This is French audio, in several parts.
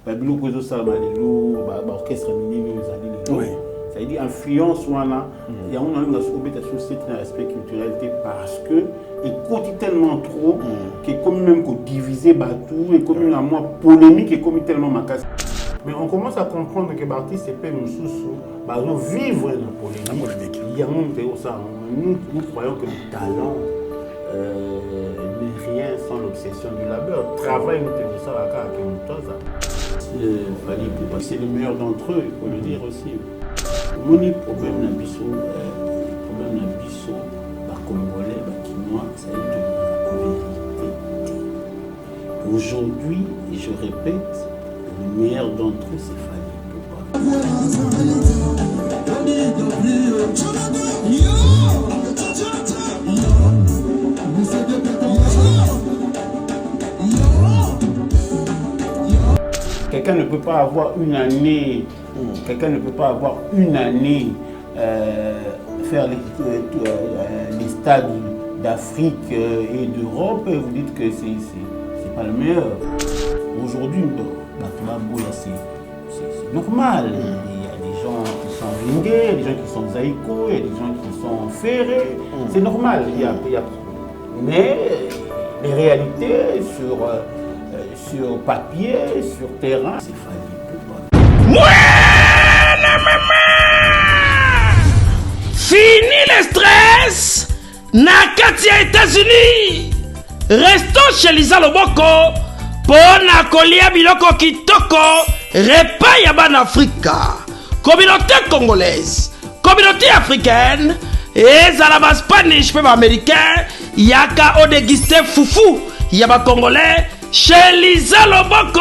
Babylon ça orchestre mini ça veut dire influence il y a une société dans l'aspect culturel parce que il coûte tellement trop que comme même qu'on diviser Batou et comme une amour polémique et comme tellement macasse. Mais on commence à comprendre que l'artiste c'est pas nous vivre dans la polémique. Il y a nous croyons que le talent n'est rien sans l'obsession du labeur. Travail nous ça c'est le meilleur d'entre eux, il faut le dire aussi. Mon problème n'a Congolais, Kinois, ça y est, la vérité. Aujourd'hui, et je répète, le meilleur d'entre eux, c'est Fally Quelqu'un ne peut pas avoir une année, faire les stades d'Afrique et d'Europe et vous dites que c'est pas le meilleur. Aujourd'hui, c'est normal. Il y a des gens qui sont ringués, des gens qui sont zaïko, il y a des gens qui sont ferrés. C'est normal. Mais les réalités sur papier, sur terrain, c'est Fally. Fini le stress. Nakati ya États-Unis. Restons chez Lisa Loboko. Pona kolia biloko kitoko. Repas ya ban Afrika. Communauté congolaise. Communauté africaine. Et zalaba Spanish peuple américain. Yaka o déguisté foufou. Yaba congolais. Chez Lisa Loboko.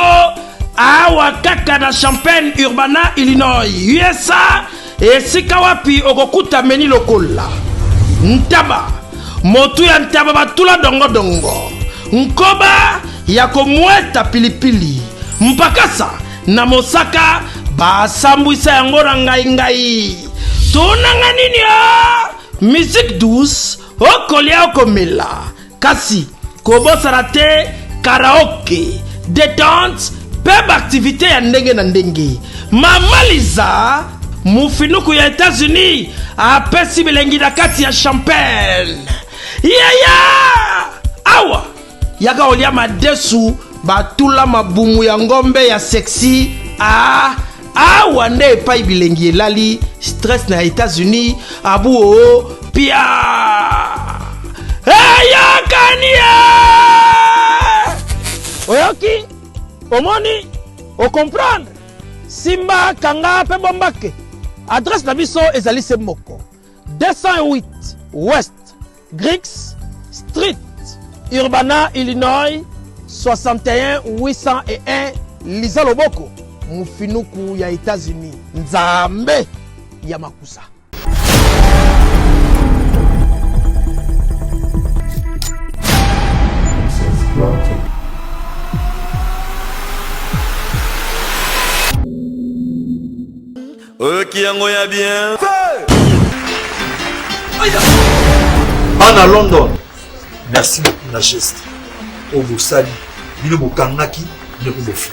Awa kaka na Champaign Urbana, Illinois, USA. Et sikawapi okokuta meni lokola. Ntaba. Motu ya ntaba batula dongo dongo. Nkoba ya komweta pilipili. Mpakasa na Mosaka basambwisa yango na ngai. Tunanga nini ya? Musique douce okolia okomela. Kasi kobosana te karaoke, détente, peba activité ya ndenge na ndenge. Mama Liza mufinuku ya États-Unis apesi bilengi na kati ya Champagne. Awa yaka olia madesu batula mabumu ya ngombe ya sexy. Awa nde epai bilengi elali stress na États-Unis abu pia kania oyoki omoni o comprendre Simba Kanga pe bombake. Adresse na biso ezali se moko 208 West Griggs Street, Urbana, Illinois 61 801 Lisa Loboko, mufinuku ya États-Unis. Nzambe ya makusa. Qui yango ya bien. Anna London. Merci beaucoup la geste. Au Boussali, il est au Kanaki, il est au Bofi.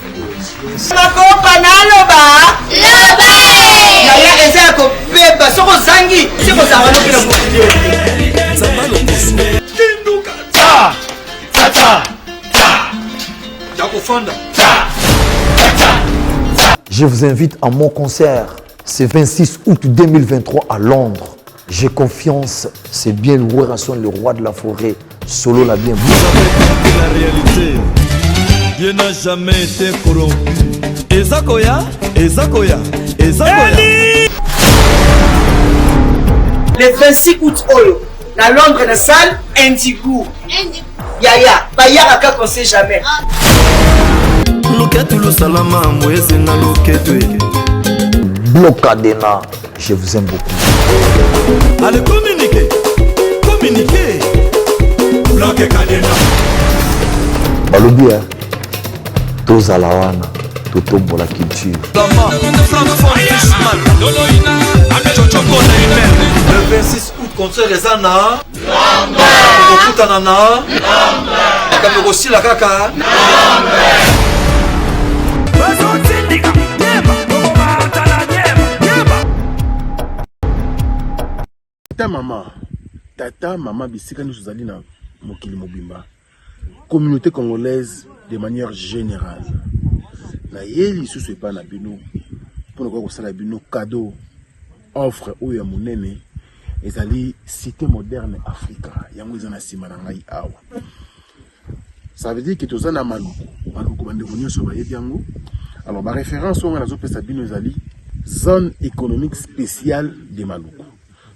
Makopa naloba. Loba. Yaya eza ko beba soko zangi. Siko zawano kila mtu. Kinduka. Ta. Ta ta. Ta. Yako fanda. Ta. Je vous invite à mon concert. C'est 26 août 2023 à Londres. J'ai confiance, c'est bien loué Rasson, le roi de la forêt. Solo la bien. Vous avez compris la réalité. Dieu n'a jamais été corrompu. Ezakoya, Ezakoya, Ezakoya. Le 26 août, à Londres, dans la salle, Indigo. Yaya, Bayaraka qu'on sait jamais. Loketu lo salama, mwese na loketu. Blocadena, je vous aime beaucoup. Allez, communiquez. Communiquez. Bloquez Cadena. Balobi, tous à la wana, tout au la culture. Le 26 août, concert les Anna. Okutanana. Kamegosila kaka. Tata maman bisika nous zali na mokili mobimba. Communauté congolaise de manière générale. Na yeli sous pas na bino pour nous ko sala bino cadeau offre ou ya monene ezali cité moderne Africa. Yango ezana sima na ngai awa. Ça veut dire que tous na maluku bande bonyo so ba yango. Alors ma référence on a zo pesa bino ezali zone économique spéciale de Maluku.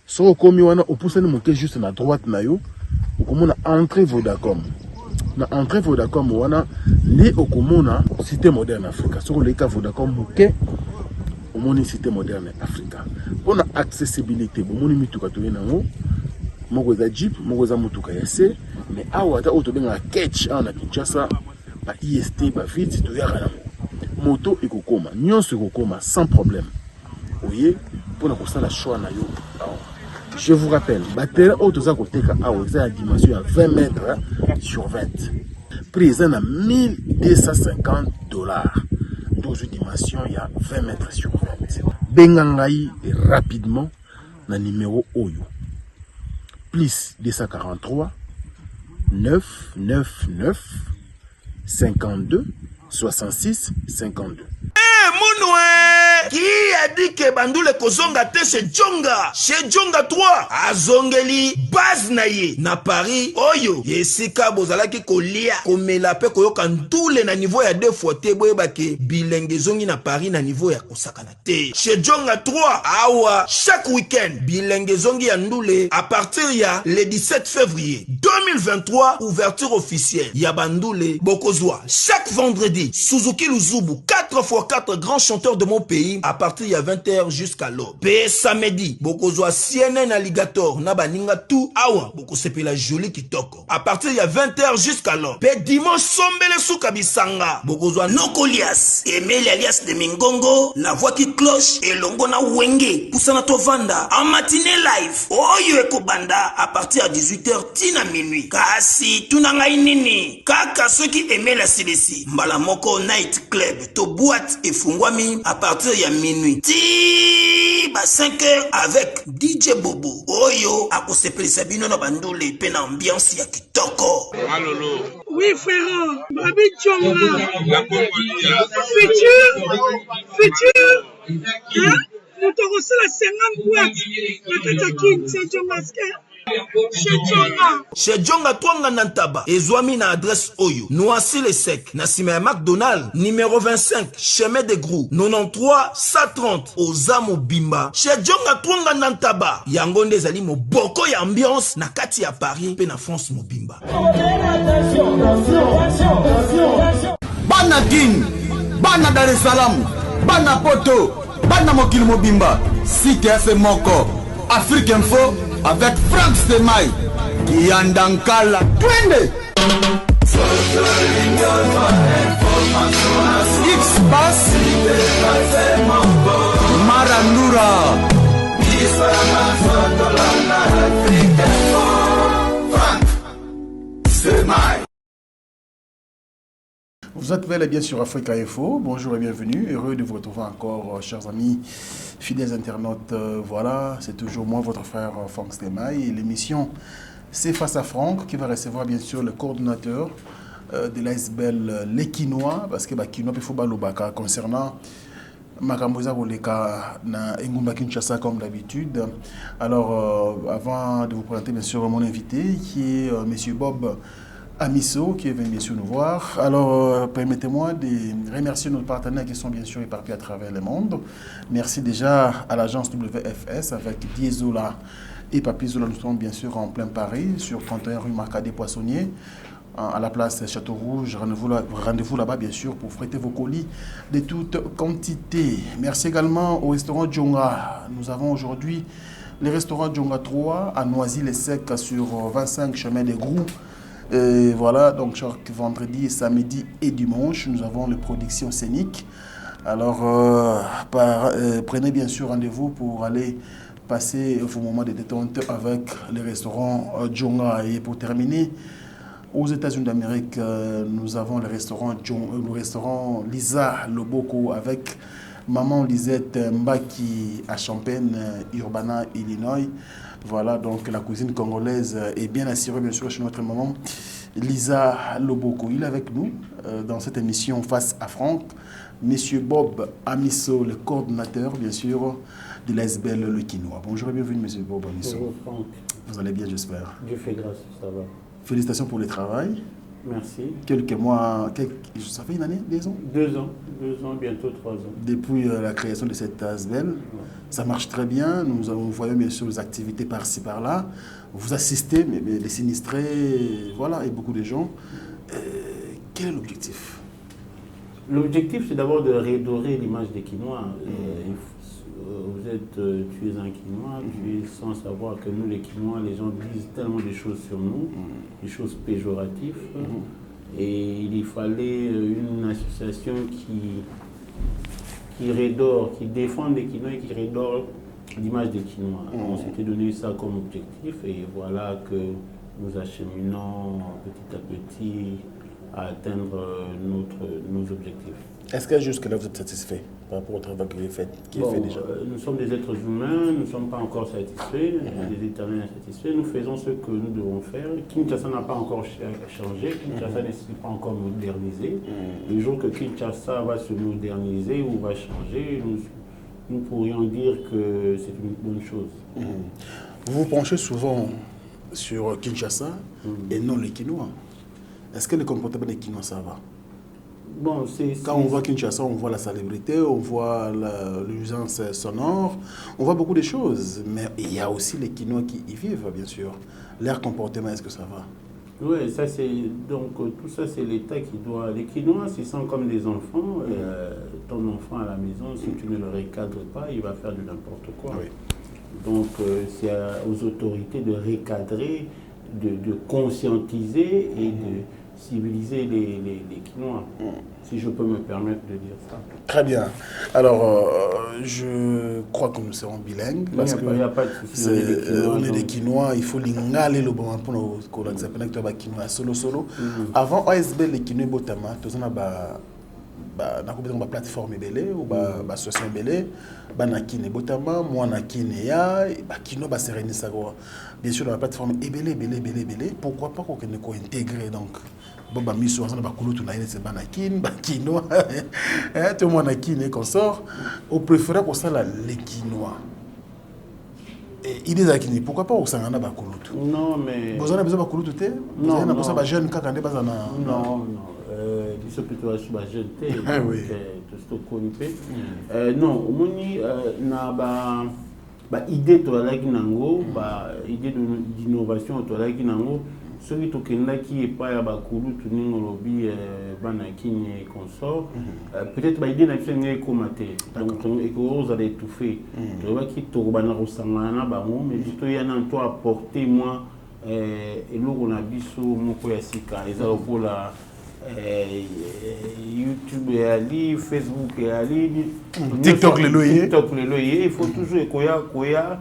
So komi wana opusani moke juste na droite na yo, okomona entrée Vodacom. Na entrée Vodacom wana ne okomona cité moderne Africa. So leka Vodacom moke omoni cité moderne Africa. Pour la accessibilité, bomoni mituka to yenango, moko za Jeep, moko za mutuka ya C, mais awa ta auto benga catch na Kinshasa, ba IST ba vite to yaka moto ekokoma, nyonso ekokoma sans problème. Voyez, pour la choix na yo. Je vous rappelle, batterie auto za koteka awa za dimension à 20 mètres sur 20. Prix à 1250 $. 12 dimensions, il y a 20 mètres sur 20. Bengangai rapidement na numéro Oyo. Plus 243 999 52 66 52. Mounoué qui a dit que Bandoule Kozonga te chez Djonga 3 azongeli base naye na Paris oyo yesika bozalaki kolia komela pe koyoka ndule na niveau ya 2 fois te boyebake bilenge zongi na Paris na niveau ya kosakana te chez Djonga 3 awa chaque week-end bilenge zongi ya ndule à partir ya le 17 février 2023 ouverture officielle ya Bandoule Bokozwa chaque vendredi Suzuki Luzubu 4x4 grands chanteurs de mon pays à partir de 20h jusqu'à l'aube. Pe samedi, bokozwa CNN Alligator na baninga tout awa boko sepela joli kitoko. À partir de 20h jusqu'à l'aube. Pe dimanche sombele suka bisanga. Bokozwa Nokolias, Emile alias de Mingongo, la voix qui cloche et longo na wenge. Poussana tovanda en matinée live. Oyo ekobanda à partir de 18h tina minuit. Kasi tunanga inini. Kaka ceux qui aimaient la CDC. Mbala moko night club to boîte et fungwami à partir ya minuit. Ti ba 5h avec DJ Bobo. Oyo akosepelisa bino na bandule pe na ambiance ya kitoko. Malolo. Oui frère, Babi Djonga. La Congolia. Futur. Hein? Nous te reçons la 50 boîtes. La Katakin, c'est Djonga. Chez Djonga Twanga Nantaba, Ezwami na adresse Oyo, Noisy le Sec, Nassime McDonald, numéro 25, chemin de Grou, 93 130, Ozamo Bimba. Chez Djonga Twanga Nantaba, Yangonde Zali mo boko ya ambiance, na kati ya Paris, pe na France mo Bimba. Bana King, Bana Dar es Salaam, Bana Poto, Bana Mokil Mobimba, Site FM Moko, Afrique Info, avec Frank Stemai, Yandankala, Twende! X-Bass, Marandura, Frank Stemai. Vous êtes bel et bien sur Africa Info. Bonjour et bienvenue. Heureux de vous retrouver encore, chers amis, fidèles internautes. Voilà, c'est toujours moi, votre frère Frank Stemai. Et l'émission, c'est Face à Franck, qui va recevoir bien sûr le coordonnateur de l'ASBEL Les Quinois, parce que Quinois, il faut balobaka concernant Makamboza Roleka na Engumba Kinshasa comme d'habitude. Alors, avant de vous présenter bien sûr mon invité, qui est Monsieur Bob Amiso, qui est venu bien sûr nous voir. Alors, permettez-moi de remercier nos partenaires qui sont bien sûr éparpillés à travers le monde. Merci déjà à l'agence WFS avec Diesola et Papi Zola. Nous sommes bien sûr en plein Paris, sur 31 rue Marcadet Poissonnier, à la place Château Rouge. Rendez-vous là-bas bien sûr pour fréter vos colis de toute quantité. Merci également au restaurant Djonga. Nous avons aujourd'hui le restaurant Djonga 3 à Noisy-le-Sec sur 25 chemin des Grous. Et voilà, donc chaque vendredi, samedi et dimanche, nous avons les productions scéniques. Alors, prenez bien sûr rendez-vous pour aller passer vos moments de détente avec le restaurant Djonga. Et pour terminer, aux États-Unis d'Amérique, nous avons le restaurant Lisa Loboko avec Maman Lisette Mbaki à Champaign, Urbana, Illinois. Voilà, donc la cuisine congolaise est bien assurée, bien sûr, chez notre maman Lisa Loboko. Il est avec nous dans cette émission Face à Franck. Monsieur Bob Amisso, le coordinateur, bien sûr, de l'ASBL Le Quinois. Bonjour et bienvenue, monsieur Bob Amisso. Bonjour Franck. Vous allez bien, j'espère. Dieu fait grâce, ça va. Félicitations pour le travail. Merci. Quelques mois, ça fait une année, 2 ans 2 ans, bientôt 3 ans. Depuis la création de cette ASBL, ça marche très bien. Nous voyons bien sûr les activités par-ci, par-là. Vous assistez, mais les sinistrés, voilà, et beaucoup de gens. Quel est l'objectif? L'objectif, c'est d'abord de redorer l'image des Quinois. Tu es un Quinois, tu es sans savoir que nous, les Quinois, les gens disent tellement de choses sur nous, des choses péjoratives. Et il fallait une association qui redore, qui défend les Quinois et qui redore l'image des Quinois. On s'était donné ça comme objectif et voilà que nous acheminons petit à petit à atteindre nos objectifs. Est-ce que jusque-là vous êtes satisfait par rapport au travail que vous avez fait, fait déjà? Nous sommes des êtres humains, nous ne sommes pas encore satisfaits, des éternels insatisfaits. Nous faisons ce que nous devons faire. Kinshasa n'a pas encore changé, Kinshasa n'est pas encore modernisé. Le jour que Kinshasa va se moderniser ou va changer, nous pourrions dire que c'est une bonne chose. Vous vous penchez souvent sur Kinshasa et non les Quinois. Est-ce que le comportement des Quinois, ça va? Bon, quand on voit Kinshasa, on voit la salubrité, on voit l'urgence sonore, on voit beaucoup de choses. Mais il y a aussi les Quinois qui y vivent, bien sûr. Leur comportement, est-ce que ça va? Oui, ça c'est donc tout ça c'est l'État qui doit. Les Quinois, ils sont comme des enfants. Ton enfant à la maison, si tu ne le recadres pas, il va faire de n'importe quoi. Oui. Donc c'est aux autorités de recadrer, de conscientiser et de civiliser les Quinois, si je peux me permettre de dire ça. Très bien. Alors, je crois que nous serons bilingues. Parce il n'y a pas de souci. On est des Quinois, il faut l'ingaler le bon pour nous connaître les Quinois solo. Avant ASBL, les Quinois Botama, tous on a une plateforme belé ou une association belé, banakine Botama, moi nakine ya, Quinois serenis savoir. Bien sûr, la plateforme est belé. Pourquoi pas qu'on intégrer donc? Boba miso on a bakulu tu na ile c'est banakine bakinois tout le monde nakine consort on préfère qu'on ça les Quinois et il est akini pourquoi pas on s'en a bakulu tout non mais vous avez besoin bakulu tout non on a besoin ba jeune kaka ndé bazana non biso plutôt ba jeune té tout ce konipé non omoni na ba idée to la kinango ba idée d'innovation to la kinango celui qui est pas à Bakulu, tout le monde banakine consort. Peut-être que l'idée n'a pas été commatée. Donc, vous allez tout faire. Je vois qu'il y a un ressemblance, mais plutôt il y a un toit à porter, moi, et là, on a vu sur mon koyasika. Et ça, pour la YouTube et Ali, Facebook et Ali, TikTok le loyer. Il faut toujours koya.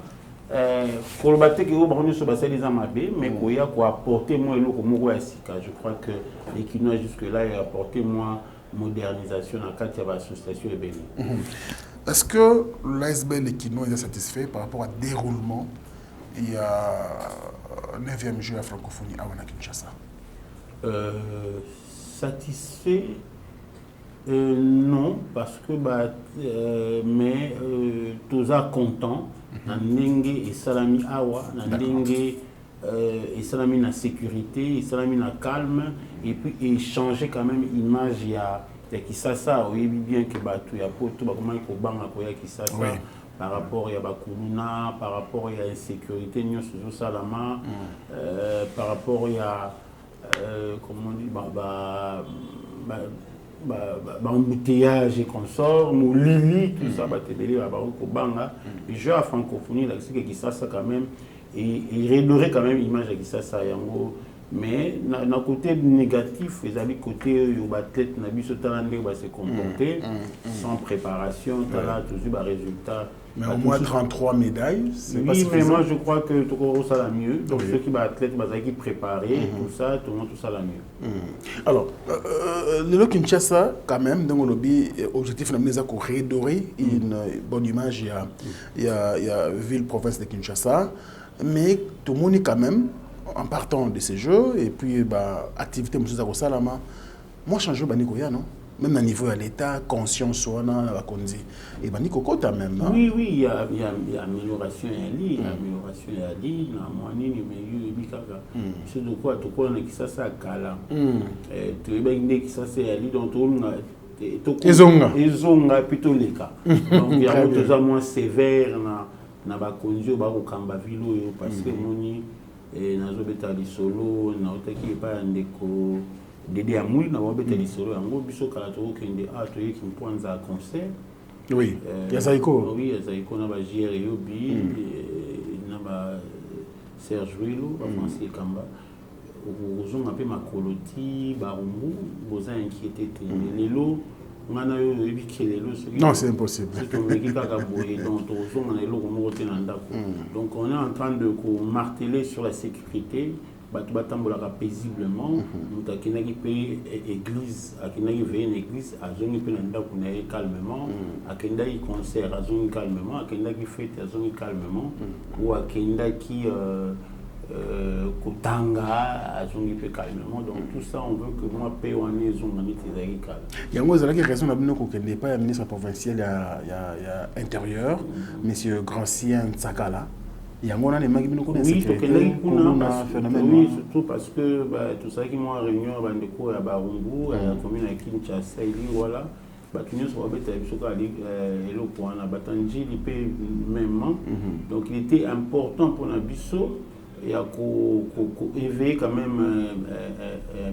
Kolobate qui est sur les amabés, mais qui a apporté moi le je crois que les Quinois jusque-là ont apporté moi modernisation dans la association et béni. Est-ce que l'ASBL les Quinois est satisfait par rapport au déroulement et à 9e jeu à francophonie à Kinshasa? Satisfait non, parce que mais tous à content. Nandenge et salami awa, nandenge et salami na sécurité, et salami na calme, et puis échanger quand même image il y a Kisasa, oui bien que batu ya poto comment il faut banga ko ya Kisasa par rapport à Bakuluna, par rapport à insécurité nyo sur salama, par rapport à comment on dit embouteillage et consorts, nous Lili, tout ça, les jeux à francophonie, là, c'est que ça quand même, et redorer quand même l'image de ça, Mais dans le côté négatif, les amis côté athlète n'a pas se comporter sans préparation, tu as toujours un résultat. Mais au moins 33 médailles, c'est oui, pas suffisant. Mais moi je crois que tout le monde ça la mieux. Donc ceux qui sont athlètes, qui préparés, tout ça, tout le monde tout ça la mieux. Alors, le Kinshasa, quand même, dans le lobby, objectif c'est de redorer une bonne image. Il y a ville-province de Kinshasa, mais tout le monde est quand même en partant de ces jeux et puis activité monsieur Zako Salama. Moi changer banikoya non? Même au niveau de l'État, conscience ou na la kondi. Et banikokota même. Oui, il y a amélioration à l'île, amélioration à l'île, na moani ni meyu bikaka. C'est de quoi tout quoi na kisasa kala. Tu es bien kisasa à l'île donc on ezonga plutôt les cas. Donc il y a d'autres moins sévères na ba konjo ba ko kamba vilo yo parce que moni et nazobeta lisolo na otaki pa ndeko Dédé Amoui na wabeta lisolo yango biso kala to kende to yeki mpanza concert. Oui, ya Zaiko. Oui, ya Zaiko na ba JR Yobi na ba Serge Wilo ba Francis Kamba. Ozonga pe makoloti ba rumbu boza inquiété lelo ngana yo ebiki lelo non, c'est impossible. Donc on est en train de marteler sur la sécurité. Batambolaka paisiblement, nous avons une église, une église, à zone calmement, à Kenda qui concert, à zone calmement, à Kenda qui fête, à zone calmement, ou à Kenda qui Kotanga, à zone calmement. Donc tout ça, on veut que moi paye en zone en calme. Il y a une raison que n'est pas le ministre provincial, il y a intérieur, monsieur Grancien Tsakala. Il y a un oui, surtout parce que tout ça qui m'a réuni à Bandeko, à Barumbu, à la commune à Kinshasa, voilà. Donc il était important pour Nabiso et à éveiller quand même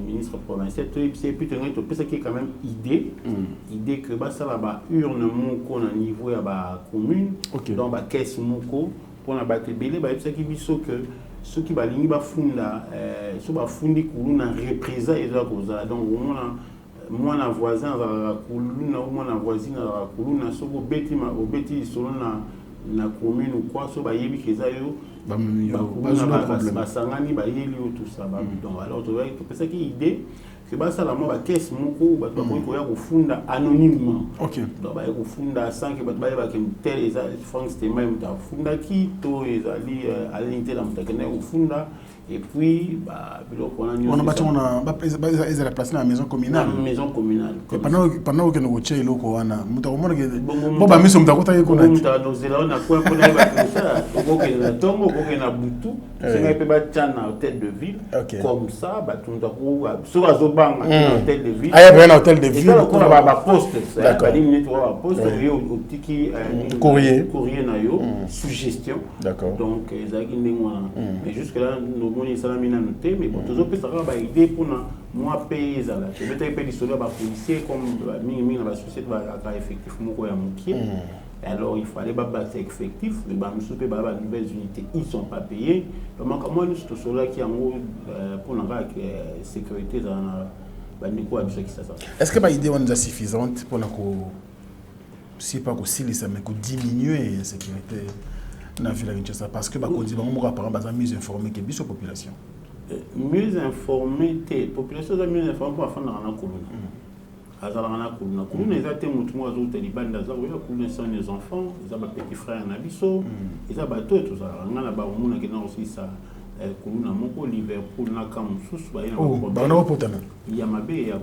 ministre provincial. C'est plutôt qui est quand même idée que ça là-bas urne moko na niveau à la commune, dans la caisse moko. On a battu belé ça qui biso que ceux qui balingi ba funda so ba fundi kuluna représente eza koza donc moi na voisin za kuluna moi na voisine za kuluna so ko beti solo na commune ou quoi so ba yebi keza yo ba sangani ba yeli tout ça donc alors tu vois que ça qui idée que ça la moi ba caisse moko ba to ko ya kufunda anonymement donc ba kufunda sans que ba ba ke tel eza France c'était même ta funda qui to ezali à l'unité la mutakene kufunda et puis on a placé dans la maison communale pendant que nous tché loko wana mutakoma que boba miso mutakota yeko na mutazela na kwa pona ba ça ko na tongo ko na butu c'est pas tchana hôtel de ville comme ça ba tundako so azobanga hôtel de ville un hôtel de ville ko na ba poste ba ligne to ba poste au tiki courrier na yo suggestion donc ezaki ndengwana mais jusque là on ça la mina noté mais bon toujours peut ça va idée pour moi payer ça là je vais payer l'histoire ba policier comme mingi na société ba effectif moko ya mokie alors il fallait battre effectif mais ba msupe ba nouvelles unités ils sont pas payés donc moi nous tout cela qui en pour la sécurité dans ba ndiko abiso qui ça est-ce que ba idée on est suffisante pour la si pas aussi les mais que diminuer la sécurité na ville Kinshasa parce que ba kodi ba mo apparemment ba mieux informé que biso population mieux informé te population za mieux informé pour afana na kolona azala na kolona ezate mutu mo azo te libanda za oya kolona sont les enfants ils ont petit frère na biso ils ont bateau tout ça ngana ba mona ke na aussi ça kolona moko Liverpool na kamususu ba na potana il y a mabe ya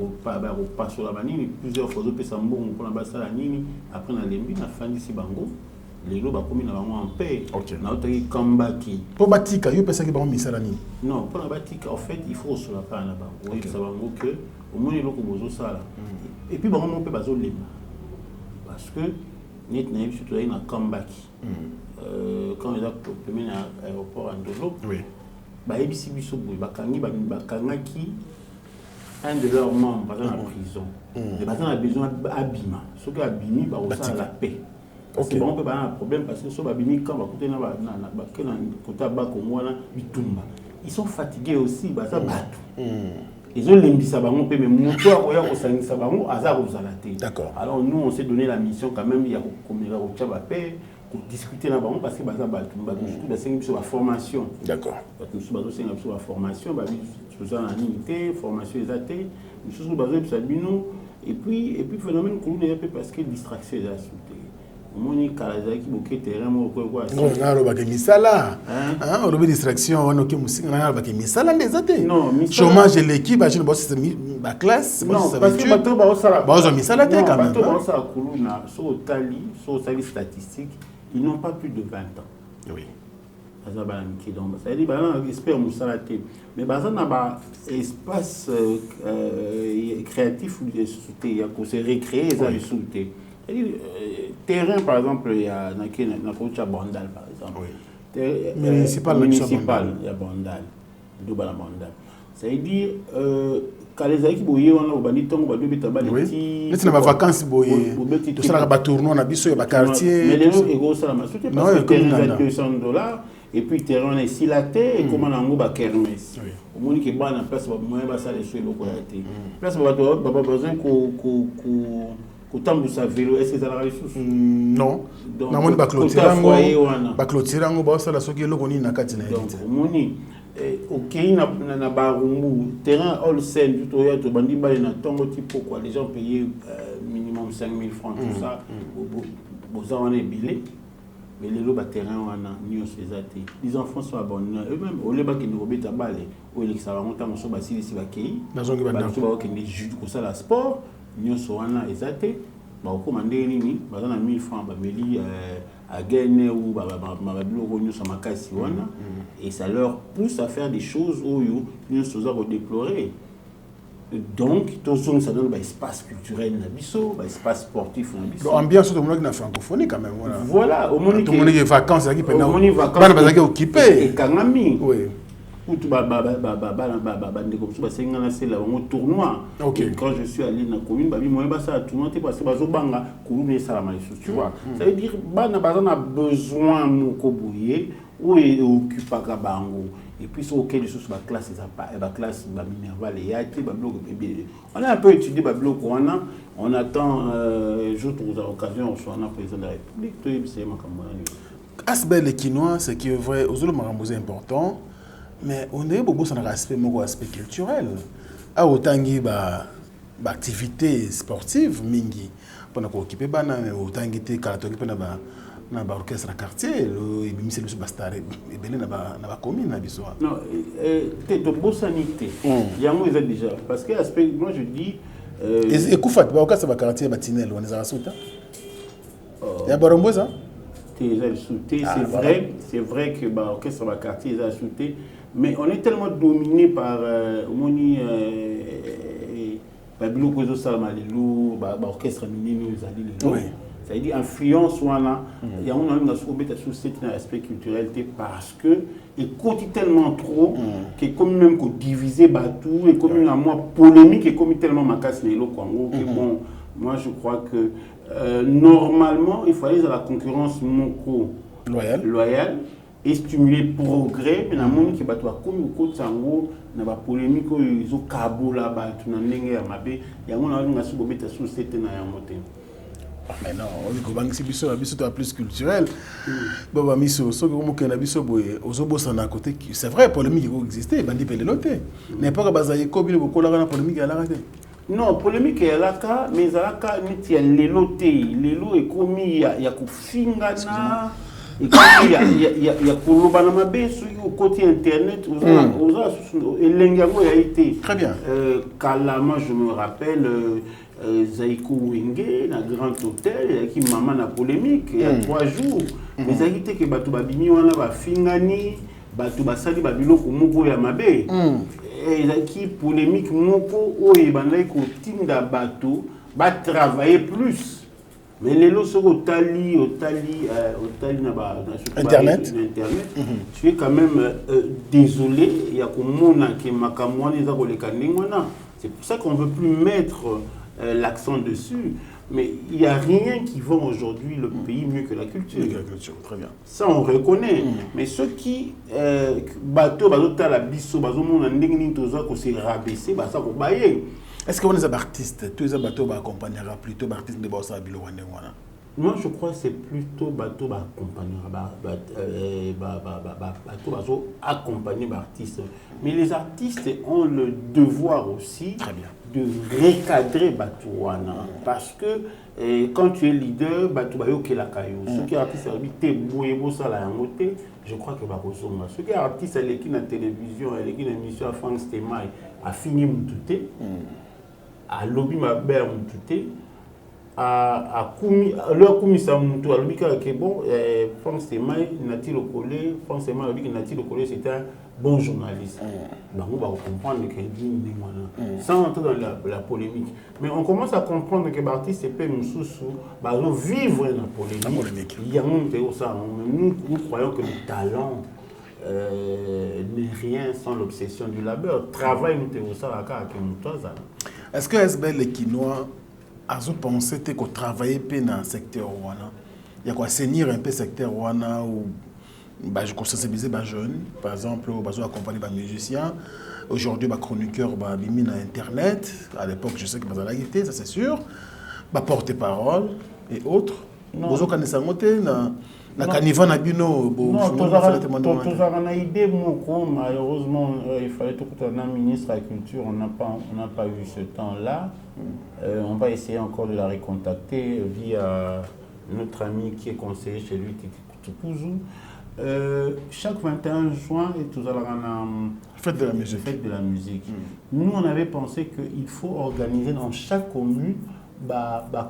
pas sur la banini plusieurs fois pe sa mbongo pour na basala nini après na lembi na fandi si bango les gens qui sont en paix, ils sont pour Batika, ils pensent qu'ils vont misala nini? Non, pour la Batika, en fait, il faut se la faire là-bas. Oui, ça va que au moins les gens qui sont là. Et puis, on peut pas les parce que nous avons surtout un comeback. Quand ils ont promené à l'aéroport Andolo, ABC Bisobo, Bakangaki, un de leurs membres dans la prison. Les gens ont besoin d'abîmer. Ceux qui abîment, ça la paix. C'est bon, on peut avoir un problème parce que si on a quand on a côté bas comme moi, il ils sont fatigués aussi, baza batou. Ils ont l'imbisa bango, mais mon toit, oya ko sangisa bango, azar aux alatés. D'accord. Alors nous, on s'est donné la mission quand même, il y a comme il y a au Tchabapé, pour discuter là-bas, parce que baza batou, surtout la c'est sur la formation. D'accord. Parce que baza c'est sur la formation, bah sur la unité, formation exatée, nous sommes basés sur bino, et puis phénomène que nous n'avons pas parce que distraction est assoutée. Moni kalaza ki boké terrain mo ko quoi non ngalo ba ke misala hein on a distraction on ok musique ngalo ba ke misala les até non chômage l'équipe ba je bosse ba classe non parce que bato ba osala ba ozo misala te quand même bato ba osala kuluna so tali statistique ils n'ont pas plus de 20 ans oui ça ba miki donc ça dit ba na expert musala te mais ba ça na ba espace créatif ou sauté ya ko se récréer ça le sauté. Terrain, par exemple, il y a na coach à Bandal, par exemple. Oui. Municipal, il y a Bandal. Double Bandal. Ça veut dire, quand les équipes boyé, on a banni ton badou bitabali. Oui. Mais c'est na vacances boyé. Tout ça na ba tournoi na biso ya ba quartier. Mais les autres égaux ça la masse. Parce que terrain à $200 et puis terrain est silaté et comment on a ba kermesse. Au moins que ba na place ba moyen ba ça les sous loko ya té. Place ba ba besoin ko autant de sa vélo, est-ce que ça a réussi? Non. Donc, on va clôturer un peu, ça la soki le koni na kati na. Donc, moni, ok, na barumbu, terrain all scène, tout au to bandi ba na tongo tipo quoi, les gens payaient minimum 5 000 francs, tout ça, boza on est bilé, mais les lots terrain on a ni on se zate. Les enfants sont abonnés eux-mêmes, au lieu qui nous robita balé, ou les ça va monter mon so ba si ba kei, ba so ba qui les juges ko ça la sport. Nous sommes exatés, nous avons 1000 francs, à gagner ou et ça leur pousse à faire des choses où nous sommes déplorer. Donc, ça donne un espace culturel, un espace sportif. L'ambiance de la francophonie quand même. Voilà, au monde des vacances, il y a occupé. Et Kangami. Oui. Quand je suis allé dans la commune, tu vois. Ça veut dire qu'on a besoin de où il occupe Bango. Et puis, c'est auquel les choses la classe, la classe, on a un peu étudié le bloc, on attend, jour aux occasions, on soit président de la République. Aspect les Quinois, c'est qui est vrai, aux autres c'est important. Mais on est beaucoup sur l'aspect culturel. À autant qu'il y a des activités sportives, mingi, pendant qu'on occupe bana, autant qu'il y a des pendant l'orchestre quartier, le ministère de Bastare, et bien na ba commune na biso. Non, t'es de bonne sanité. Il y a moi déjà parce que aspect moi je dis et Koufat, ba orchestre ba quartier batinel, on est à Souta. Il y a Barombo ça? C'est vrai que l'orchestre va quartier est sauté, mais on est tellement dominé par Moni, l'orchestre ça veut dire influence il y a un société aspect culturel parce que il coûte tellement trop que comme même que diviser tout et comme une polémique et comme tellement ma casse bon moi je crois que normalement il fallait la concurrence loyale et stimuler le progrès mais dans le monde qui bat comme au côté sango na ba polémique ils ont cabo là bas tout na ndenge ya mabe ya ngona nga su bobeta société na ya moté. Mais non, on est plus culturel. Bon, miso, ce que vous avez dit, côté, c'est vrai, polémique existait, bandi peloté. N'est pas basé comme il beaucoup la polémique à la radio. Non, polémique à la cas, mais à la cas, il y a l'éloté, l'élo est commis, il y a Koufingana, il y a Koulobanamabe sur le côté internet, et l'engago a été. Très bien. Kalama, je me rappelle. Zaïko Wenge, dans Grand Hôtel, qui maman la polémique il y a 3 jours. Mais ça a été que Batou Babini, on a Fingani, Batou Basali, Babilo, Moko Yamabe. Et qui polémique, Moko, Oye, Tim da Batou, va travailler plus. Mais les lots sont au Tali, Internet. Tu es quand même désolé, il y a comme Mona qui m'a camoué les Abolekandingwana. C'est pour ça qu'on ne veut plus mettre l'accent dessus. Mais il n'y a rien qui vend aujourd'hui le pays mieux que la culture. La culture, très bien. Ça, on reconnaît. Mais ceux qui, bateau, la bisso, se rabaisser, ça va bailler. Est-ce qu'on est des artistes? Tous les bateaux accompagnera plutôt des artistes de Bossa Bilowane? Moi, je crois que c'est plutôt bateau accompagnera, bateau accompagner l'artiste. Mais les artistes ont le devoir aussi de recadrer Batouana. Parce que quand tu es leader, Batoubayo qui est la caillou. Ceux qui sont artistes, je crois que Bakosoma. Ceux qui sont artistes, qui sont à la télévision, qui sont à l'émission à France Témaï, a fini Moutouté, à lobby ma belle Moutouté. Leur commissaire Moutou a dit que bon, France Témaï, Nati Lokole, France Témaï a dit que Nati Lokole c'était un bon journaliste. On va comprendre qu'il dit sans entrer dans la polémique. Mais on commence à comprendre que l'artiste c'est pas Moussoussou, vivre dans la polémique. Il y a nous croyons que le talent n'est rien sans l'obsession du labeur. Travail nous ça à est-ce que SBL les Quinois a pensé qu'on travaillait dans le secteur Rwanda? Il y a quoi assainir un peu le secteur Rwanda ou je sensibiliser les jeunes, par exemple, accompagner les musiciens. Aujourd'hui, les chroniqueurs sont mis sur Internet. À l'époque, je sais que vous avez été, ça c'est sûr. Porte-parole et autres. Vous avez connaissé na caniva na bino idée malheureusement il fallait tout un ministre de la culture, on n'a pas eu ce temps-là. On va essayer encore de la recontacter via notre ami qui est conseiller chez lui, Tikuzu. Chaque 21 juin et tout fête de la musique. Nous on avait pensé qu'il faut organiser dans chaque commune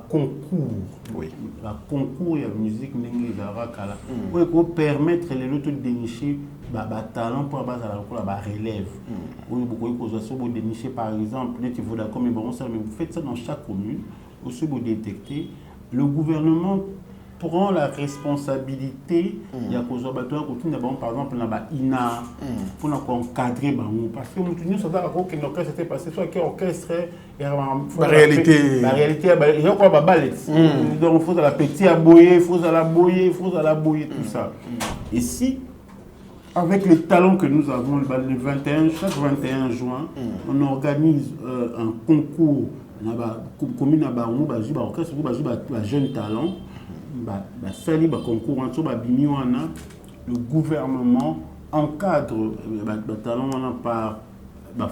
concours. Oui. Concours de musique pour permettre les autres de dénicher talent pour la relève. Vous dénicher par exemple, vous faites ça dans chaque commune, vous détectez. Le gouvernement prend la responsabilité il y a par exemple INA pour encadrer parce que nous sommes que l'orchestre était passé soit qui orchestre la réalité il y a quoi donc il faut la petite aboyer, il faut la boyer tout ça. Et si avec les talents que nous avons chaque 21 juin on organise un concours commune à Barou orchestre jeunes talents le gouvernement encadre les talents par tout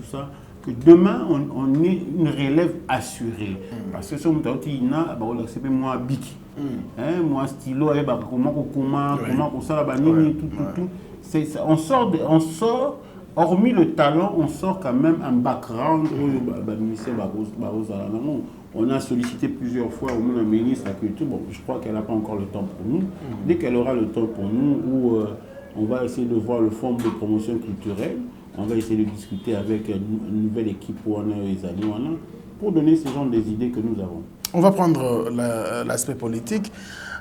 ça, que demain on ait une relève assurée. Parce que si on a accepté moi Biki, moi stylo, comment ça tout. On sort, hormis le talent, on sort quand même un background. On a sollicité plusieurs fois au moins un ministre de la Culture. Bon, je crois qu'elle n'a pas encore le temps pour nous. Dès qu'elle aura le temps pour nous, on va essayer de voir le fonds de promotion culturelle. On va essayer de discuter avec une nouvelle équipe pour donner ce genre des idées que nous avons. On va prendre l'aspect politique,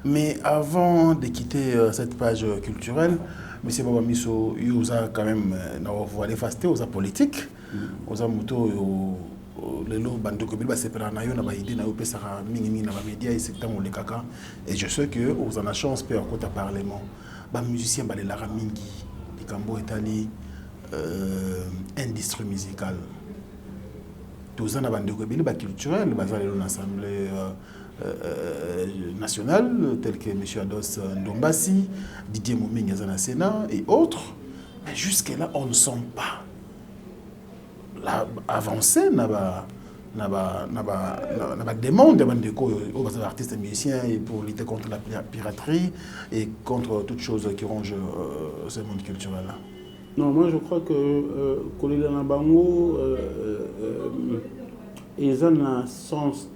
mais avant de quitter cette page culturelle, M. Babamiso, vous a quand même aller faster aux politiques, aux amoutons, et je sais que vous avez la chance de faire un parlement. Les musiciens, les Laramingi, les Cambo Italie, industrie musicale. Tous les gens culturels, l'Assemblée nationale, tels que M. Ados Ndombasi, Didier Mouming au Sénat et autres. Mais jusque-là, on ne sent pas l'avancée na demande aux artistes et musiciens pour lutter contre la piraterie et contre toutes choses qui rongent ce monde culturel-là. Non, moi je crois que Kolela Nabango ils ont un sens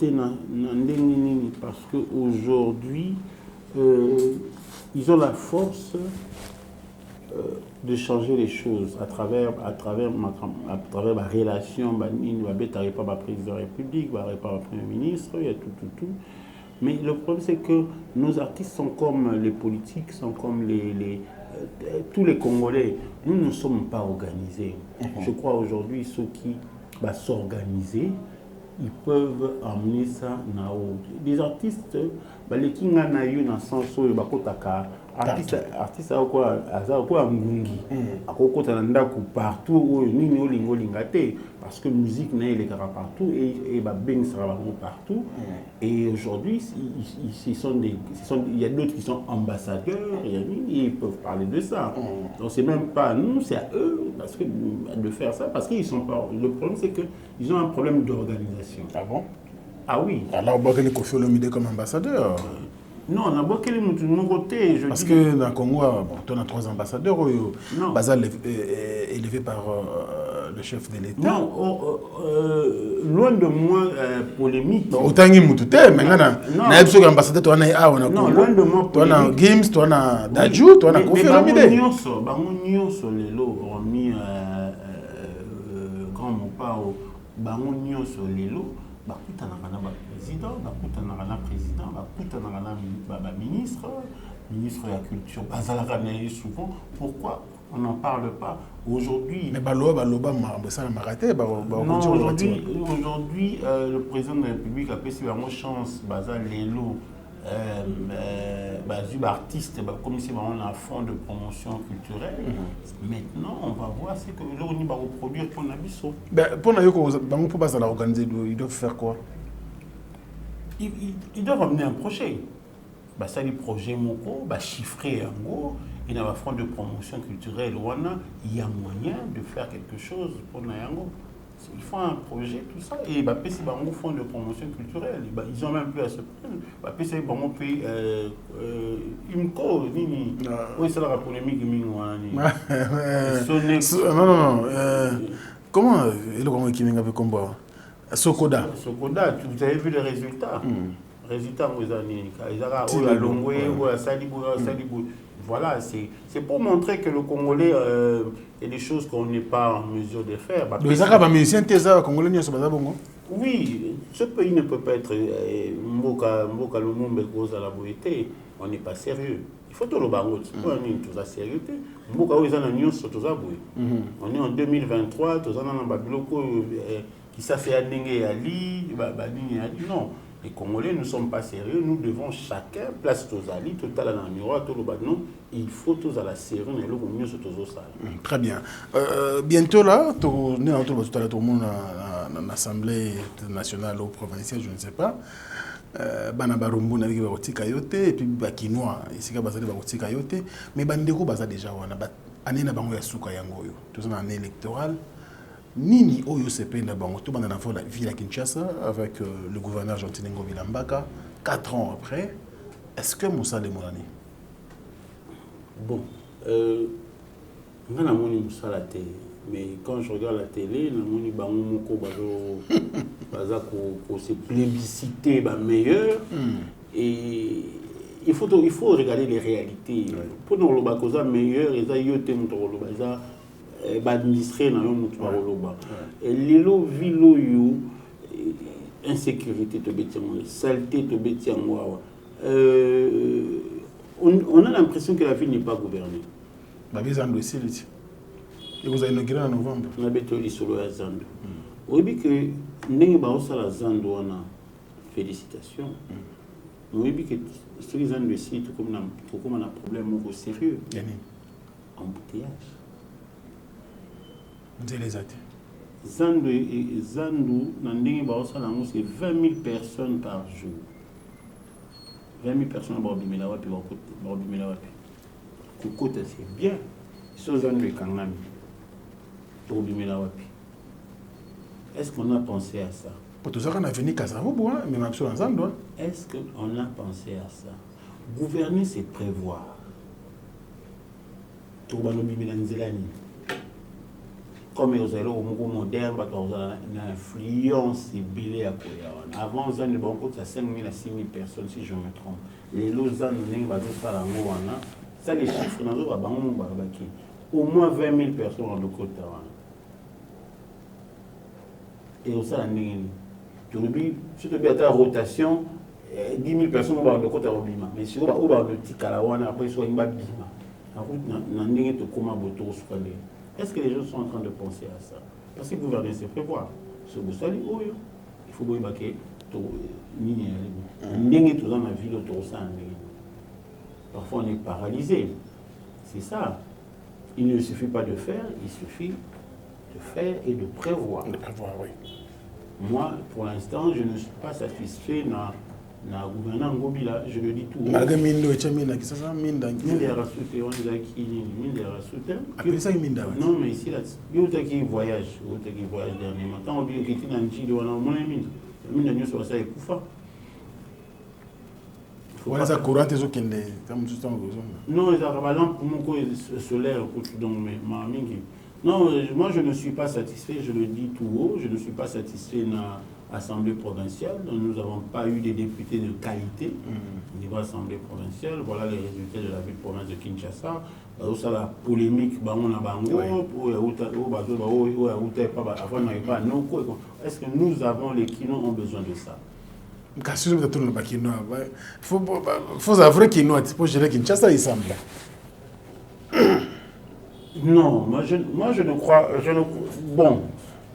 parce qu'aujourd'hui ils ont la force de changer les choses à travers ma relation, pas président de la République, pas Premier ministre, il y a tout. Mais le problème c'est que nos artistes sont comme les politiques, sont comme tous les Congolais. Nous ne sommes pas organisés. Je crois aujourd'hui ceux qui vont s'organiser, ils peuvent emmener ça là-haut. Des artistes, les qui n'ont pas eu dans le sens où artiste a quoi ngungi akokota ndako partout nini olingo lingate parce que musique n'est les partout et ba beng sera partout et aujourd'hui il y a d'autres qui sont ambassadeurs et ils peuvent parler de ça. Donc c'est même pas nous, c'est à eux parce que de faire ça parce qu'ils sont pas. Le problème c'est que ils ont un problème d'organisation. Ah bon? Ah oui. Alors on va Kofi Olomide comme ambassadeur. Non, on a beaucoup de mon côté. Parce que dans le Congo, on a 3 ambassadeurs basal élevé par le chef de l'État. Non, loin de moi polémique. Autant qu'il y a maintenant, ambassadeur, tu as loin de moi tu as Gims, tu as Dadju, tu as Kofi Olomide. Quand on parle, président, ministre de la culture, souvent. Pourquoi on n'en parle pas aujourd'hui? Mais aujourd'hui, le président de la République a fait vraiment chance, Lélo, artiste, comme si on a un fonds de promotion culturelle. Maintenant, on va voir ce que l'on va reproduire pour Nabiso. Pour organiser, ils doivent faire quoi? Ils doivent amener un projet. Ça, les projets Moko, chiffré en gros, il y a un fonds de promotion culturelle. Il y a moyen de faire quelque chose pour Nayango. Ils font un projet, tout ça. Et c'est un fonds de promotion culturelle. Ils ont même plus à se prendre. C'est un pays. Oui, c'est la polémique. Non. Comment il y a un combat? Sokoda, vous avez vu les résultats. Résultats, voilà, c'est pour montrer que le Congolais, il y a des choses qu'on n'est pas en mesure de faire. Oui, ce pays ne peut pas être on n'est pas sérieux. Il faut tout le baroud. On est tous sérieux. On est en 2023, tous qui ça fait non. Les Congolais ne sont pas sérieux, nous devons chacun place tous ali, total dans le miroir, tout le non, il faut tous à la série, et le mieux sur tous les Très bien. Bientôt là, tout le monde dans l'Assemblée nationale ou provinciale, je ne sais pas. Bana barumbu na biki bakotika yote et puis bakinois ici ka bazali bakotika yote mais bandeko baza déjà wana année na bango ya suka yango yo tout ça en année électorale. Nini Oyo Sependa Bango, tout le monde a la ville à Kinshasa avec le gouverneur Jean-Tine Ngobila Mbaka, 4 ans après. Est-ce que Moussa Lemonani? Bon, on a moni Moussa la télé, mais quand je regarde la télé, on a moni Bango Moko Baza ko se plébiscité meilleur et il faut regarder les réalités. Pour nous le bakoza meilleur et ça yote mutoro baza administrer dans le et lilo vilo yo insécurité to betiamo saleté to betiamo on a l'impression que la ville n'est pas gouvernée. Et vous avez inauguré en novembre. On a bétoli solo à Zando. Oui, bien que n'ayez pas aussi la Zando on a félicitations. Oui, bien que sur les Zando ici tout comme on a un problème au sérieux. Embouteillage. Zandu, c'est 20 000 personnes par jour. 20 000 personnes à Bordimelawapi. Kokota, c'est bien. C'est Zandu et Kangami. Bordimelawapi. Est-ce qu'on a pensé à ça? Pour tout ça, on a venu Kassavou, mais même sur Zandu. Est-ce qu'on a pensé à ça? Gouverner, c'est prévoir. Comme ils ont au moderne, une influence belée à Koya. Avant, on a 5 000 à 6 000 personnes, si je me trompe. Les Lausanne, ça, les chiffres, au moins 20 000 personnes dans le côté. Et au sein de si tu as la rotation, 10 000 personnes dans le côté. Mais si tu as le petit calawan, après, il y a une bima. Est-ce que les gens sont en train de penser à ça? Parce que le gouvernement, c'est prévoir. Il faut que parfois on est paralysé. C'est ça. Il ne suffit pas de faire, il suffit de faire et de prévoir. De prévoir, oui. Moi, pour l'instant, je ne suis pas satisfait dans le gouvernement Ngobila, je le dis tout. Malgré Mindo et Chamina, qui ça Minda. Minda Rassoute, on est qui Minda Rassoute. Après ça, Minda. Non, mais ici, il y a qui voyage dernièrement. Quand on dit qu'il est dans le Chili, on a moins Minda. Minda nous sur ça et Koufa. Voilà, ça courant tes autres qui non, les arabes, pour mon solaire, non, moi je ne suis pas satisfait, je le dis tout haut, je ne suis pas satisfait dans l'Assemblée provinciale. Nous n'avons pas eu des députés de qualité au niveau de l'Assemblée provinciale. Voilà les résultats de la ville province de Kinshasa. Ça, la polémique, est-ce que nous avons les Kino ont besoin de ça? Il faut avouer qu'il y a pour gérer Kinshasa, il semble. Non, moi je ne crois. Bon,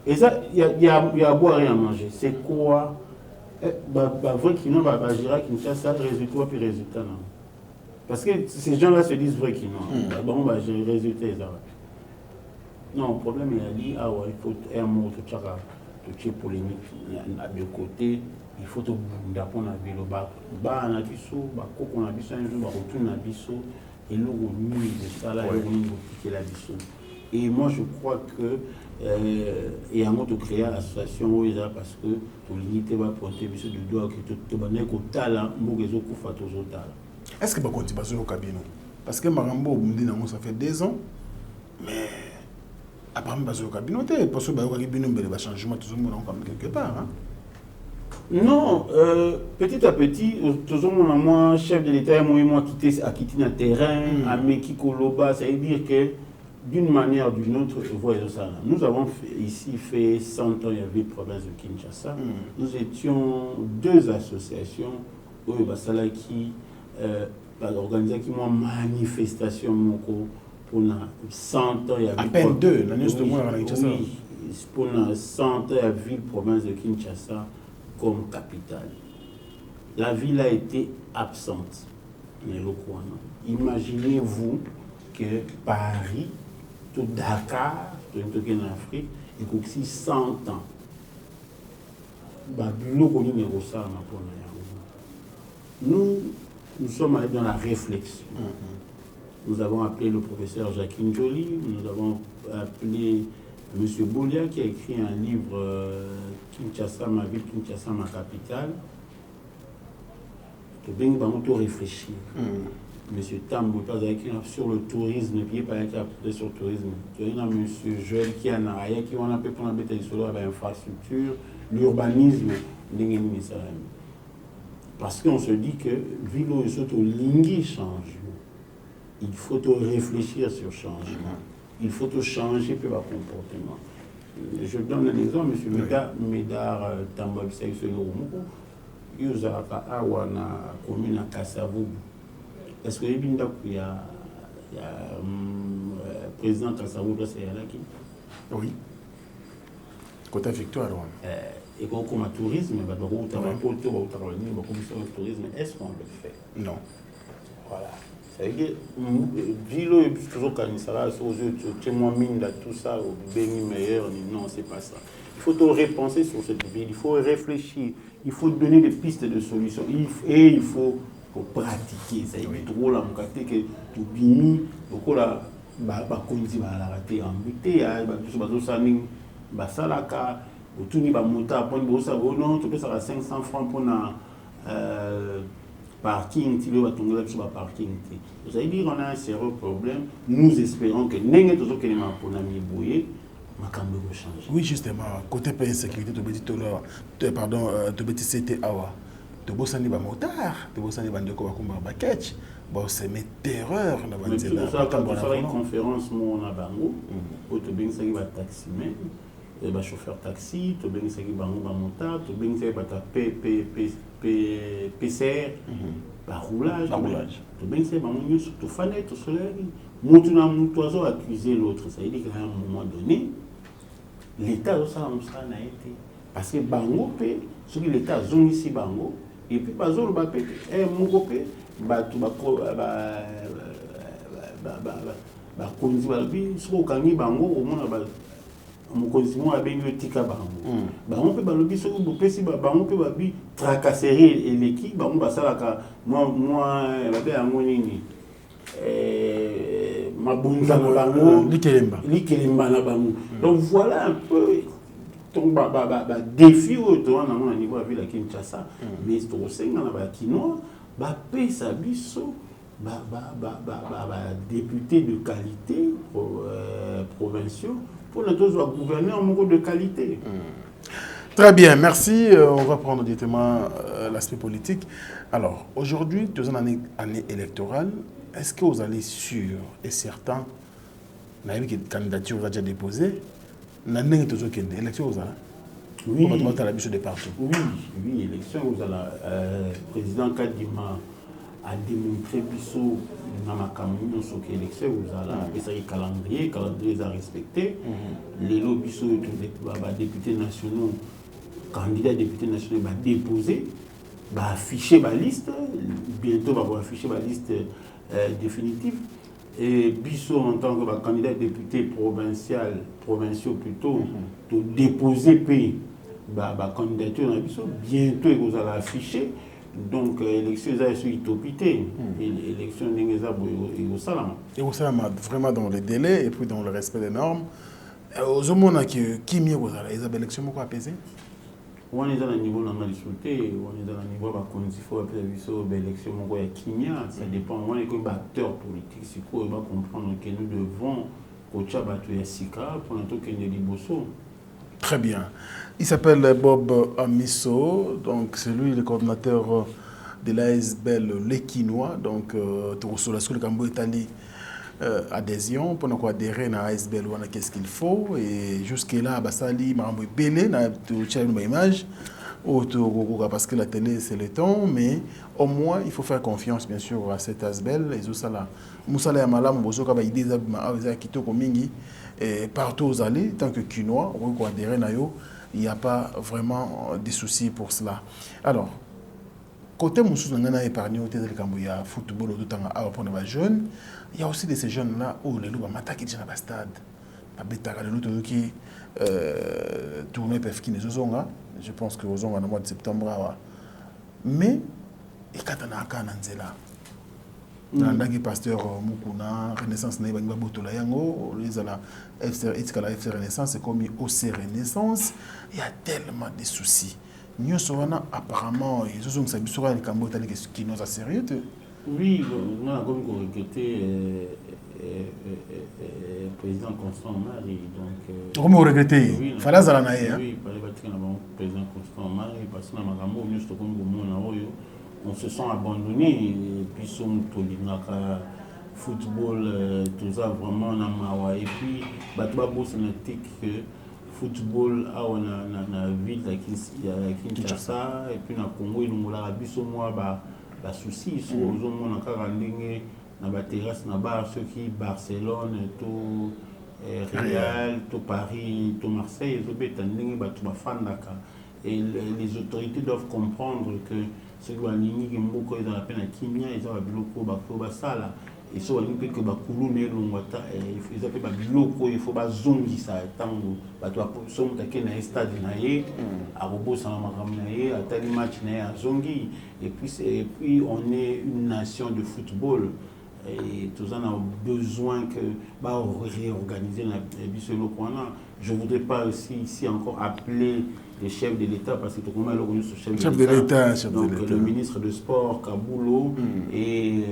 et ça, il y a à boire et à manger. C'est quoi? Vrai qu'il n'y a pas gérer Kinshasa, résultat puis résultat. Non. Parce que ces gens-là se disent vrai qu'ils n'ont. Bon, bah, j'ai les résultats. Non, le problème, il a dit, ah ouais, il faut un mot, tout ça, polémique de côté. Il faut tout d'apprendre à vélo. Bah, on a dit ça, bah, on a dit ça un jour, bah, on a dit ça, et nous, on a mis de ça là, et on a piqué la bisso. Et moi, je crois que, il y a un mot de créer l'association OESA parce que, pour limiter, va porter bisso de doigt, que tout le monde est là, pour les autres, pour faire tout ça. Est-ce que vous continuez au cabinet? Parce que Marambo, ça fait 2 ans, mais après, je vais au cabinet, parce que le cabinet va changer tout le monde quelque part. Hein? Non, petit à petit, toujours moi, chef de l'État, moi, a quitté le terrain, à Meki Koloba, ça veut dire que d'une manière ou d'une autre, voyez ça. Nous avons ici fait 100 ans, il y avait le province de Kinshasa. Nous étions 2 associations, qui organisé une manifestation pour 100 ans. Il y avait à peine 2, l'année de moi, pour 100 ans, il y avait la province de Kinshasa comme capitale. La ville a été absente. Imaginez-vous que Paris, tout Dakar, tout en Afrique, et que 100 ans. Nous sommes allés dans la réflexion. Nous avons appelé le professeur Jacqueline Joly, nous avons appelé M. Boulia qui a écrit un livre Kinshasa, ma ville, Kinshasa, ma capitale. Nous avons réfléchi. M. Tambo a écrit sur le tourisme, puis il a écrit sur le tourisme. Il y a M. Joël qui a qui on appelle pour l'infrastructure, l'urbanisme, parce qu'on se dit que Vilo et Soto Lingui changent. Il faut réfléchir sur le changement. Il faut changer le comportement. Je donne un exemple, M. Médard Tambol il y a une commune à Kassavou. Est-ce que il y a président Kassavou, c'est là qui? Oui. Côté Victoire. Et comme le tourisme, tourisme, est-ce qu'on le fait? Non. Voilà. Ça veut dire, Vilo est toujours Kanisala, témoin mine de tout ça, au béni meilleur, non, c'est pas ça. Il faut repenser sur cette ville, il faut réfléchir, il faut donner des pistes de solutions, et il faut pratiquer. Ça veut dire, trop là, on que tout bimi, beaucoup là, konzi la raté en buté, tout ça, basalaka, tout ni monter pour non, tu peux ça à 500 francs pour parking, tu vas tomber sur parking. Vous allez dire on a un sérieux problème. Nous espérons que n'ayez toujours que les gens pour l'ami bouillé, ma cambe va changer. Oui, justement, côté paix sécurité, pardon, de petit c'était awa. De bossani ba motard, de bossani ba ndeko ba kumba ba catch. Bon, c'est mes terreurs na ba nzela. Tout ça, quand on fait une conférence mon na bango, au to ben ça qui va taximan. Ba chauffeur taxi, to ben seki bango ba motard, to ben seki ba ta PCR, ba roulage, to ben seki bango nyo surtout fenêtre to soleil. Montu na montu oiseau accuser l'autre, ça veut dire qu'à un moment donné, l'état de ça n'a été parce que bango pe Ce qui l'État a zone ici, bango, et puis pas zone, bah, mon copé, bah, tout, bah, konzi balobi soko kangi bango omona ba mokonzi mo abengi tika bango bango pe balobi soko bopesi bango pe babi tracasserie eleki bango basalaka moi babe yango nini mabunza na bango likelemba na bango donc voilà un peu donc défi autour na mon niveau à ville à Kinshasa mais c'est au sein na ba kinois ba pesa biso députés de qualité provinciaux pour nous gouverner en mode de qualité. Très bien, merci. On va prendre directement l'aspect politique. Alors, aujourd'hui, dans une année électorale, est-ce que vous allez sûr et certain, vous avez une candidature vous a déjà déposée, l'année où vous avez une élection, vous avez oui, oui, élection, vous avez président Kadima a démontré biso na makambo so que élection uzala et ça y calendrier à respecter les lobiso ba députés nationaux candidats députés nationaux va déposer va afficher la liste bientôt va afficher la liste définitive et biso en tant que candidat député provinciaux plutôt to déposer pays ba candidature na biso bientôt ils allont afficher. Donc, l'élection est utopité. L'élection est au salam. Et au salam, vraiment dans les délais et puis dans le respect des normes. Aux hommes qui mieux vous avez les élections quoi apaiser? On est dans le niveau de la malissouté, on est dans le niveau de la condition de l'élection qui ça dépend. On est comme acteurs politiques. C'est quoi on va comprendre que nous devons coacher à Sika pour notre Bosso. Très bien. Il s'appelle Bob Amiso, donc c'est lui le coordinateur de l'ASBL Les Quinois, donc sur la School Cambo Italie adhésion pour nous adhérer à l'ASBL, qu'est-ce qu'il faut et jusque-là, Bassali m'a envoyé belé, na une image, parce que la télé c'est le temps, mais au moins il faut faire confiance bien sûr à cette ASBL et tout ça là. Moussala Yamalam, Bozoka ba idée za kitoko mingi et partout aux allées tant que Quinois, on peut adhérer à yo. Il n'y a pas vraiment de soucis pour cela. Alors, côté Moussou, on a épargné au théâtre il y a football au temps pour les jeunes. Il y a aussi de ces jeunes-là où les loups m'attaquent dans le stade. Les qui tournent peuvent qui les ont. Je pense que aux ont au mois de septembre. Mais, il y a un là. Nandagi pasteur Mukuna Renaissance na bangi babotola yango les ala FC Renaissance c'est comme OC Renaissance il y a tellement de soucis nous sommes apparemment ils ont ça bisura le cambo tali qui nous a sérieux oui on a comme regretté président Constant Marie donc comment regretter fallait ça na ya oui fallait battre na président Constant Marie parce que na makambo nous sommes comme na oyo on se sent abandonné et puis son tolinaka football tout ça vraiment na mawa et puis batba boss na tic que football a on a ville à Kinshasa et puis na Congo il nous la biso moi ba souci sur aux hommes na kaka ndenge na ba terrasse na bar ceux qui Barcelone tout Real tout Paris tout Marseille zo beta ndenge ba tout ba fandaka et les autorités doivent comprendre que ce qui est ligne qui est dans la peine à Kimia ils ont biloko bakoba sala et so ligne que bakulu ne longwata ils appellent ba biloko il faut ba zongi ça tango ba to so mutake na stade na ye a robo sama makamna ye atali match na ya zongi et puis on est une nation de football et tout ça a besoin que bah réorganiser la bisolo kwana. Je voudrais pas aussi ici encore appeler les chefs de l'État parce que tout le monde a reconnu ce chef de l'État. Donc le ministre de Sport Kaboulou et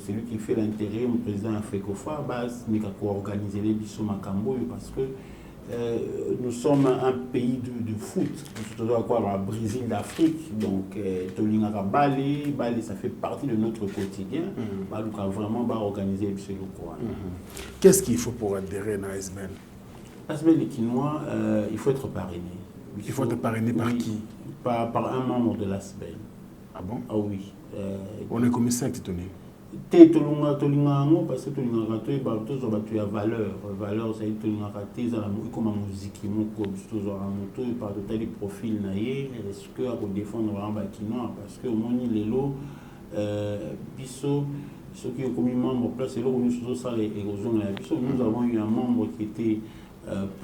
celui qui fait l'intérim, le président Afekofa, mais qui a organisé les bisous Makambo parce que nous sommes un pays de foot, surtout à quoi le Brésil d'Afrique, donc Tolingara Bali, ça fait partie de notre quotidien. Donc vraiment organiser les bisous. Qu'est-ce qu'il faut pour adhérer à l'ASBL? L'ASBL les Quinois, il faut être parrainé. Il faut être parrainé par qui? Par un membre de l'ASBL. Ah bon? Ah oui. On est commissaire Titoné. parce que tu as valeur, ça dit comme la musique, tu as des profils, est-ce que à défendre parce que au moins les lots, ceux qui ont commis membre place, c'est là où nous avons eu un membre qui était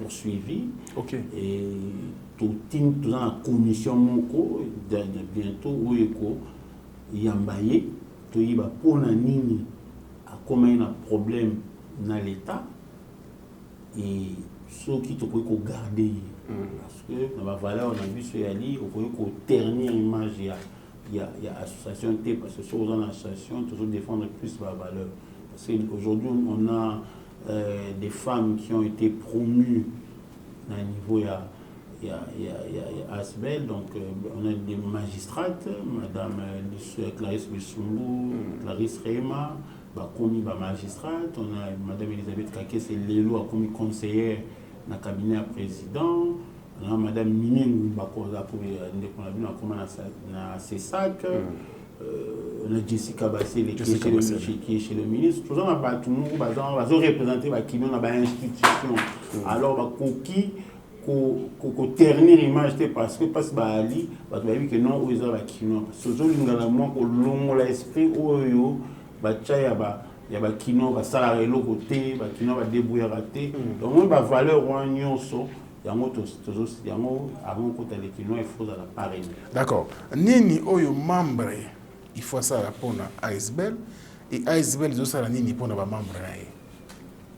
poursuivi. Et tout dans la commission Moko, bientôt, où il y a Mbaye. Tu y vas pour la nini à comment il y a un problème dans l'État et ceux qui te peuvent garder parce que dans la valeur on a vu ce yali on peut ternir l'image il y a association T parce que sur dans l'association toujours défendre plus la valeur parce qu'aujourd'hui on a des femmes qui ont été promues à un niveau il y a Asbel, donc on a des magistrates, Madame Clarisse Bissumbu, Clarisse Rema, commis magistrate, on a Madame Elisabeth Kake, c'est l'élo a commis conseillère dans le cabinet président, on a Madame Mining, on a CESAC, on a Jessica Bassé, qui est chez le ministre, tout ça, on a tout le monde, on va représenter l'institution, alors qui ko ternir l'image parce que parce bali ba tu que non où ils ont kino parce que aujourd'hui nous avons ko longo l'esprit oyo ba tchaya ba ya ba kino ba salarié le côté ba kino ba débrouiller raté donc on ba valeur en nyonso yango toujours yango avant ko tele kino il faut la parrainer. D'accord, nini oyo membre il faut ça répondre à Isbel et Isbel zo sala nini pona ba membre na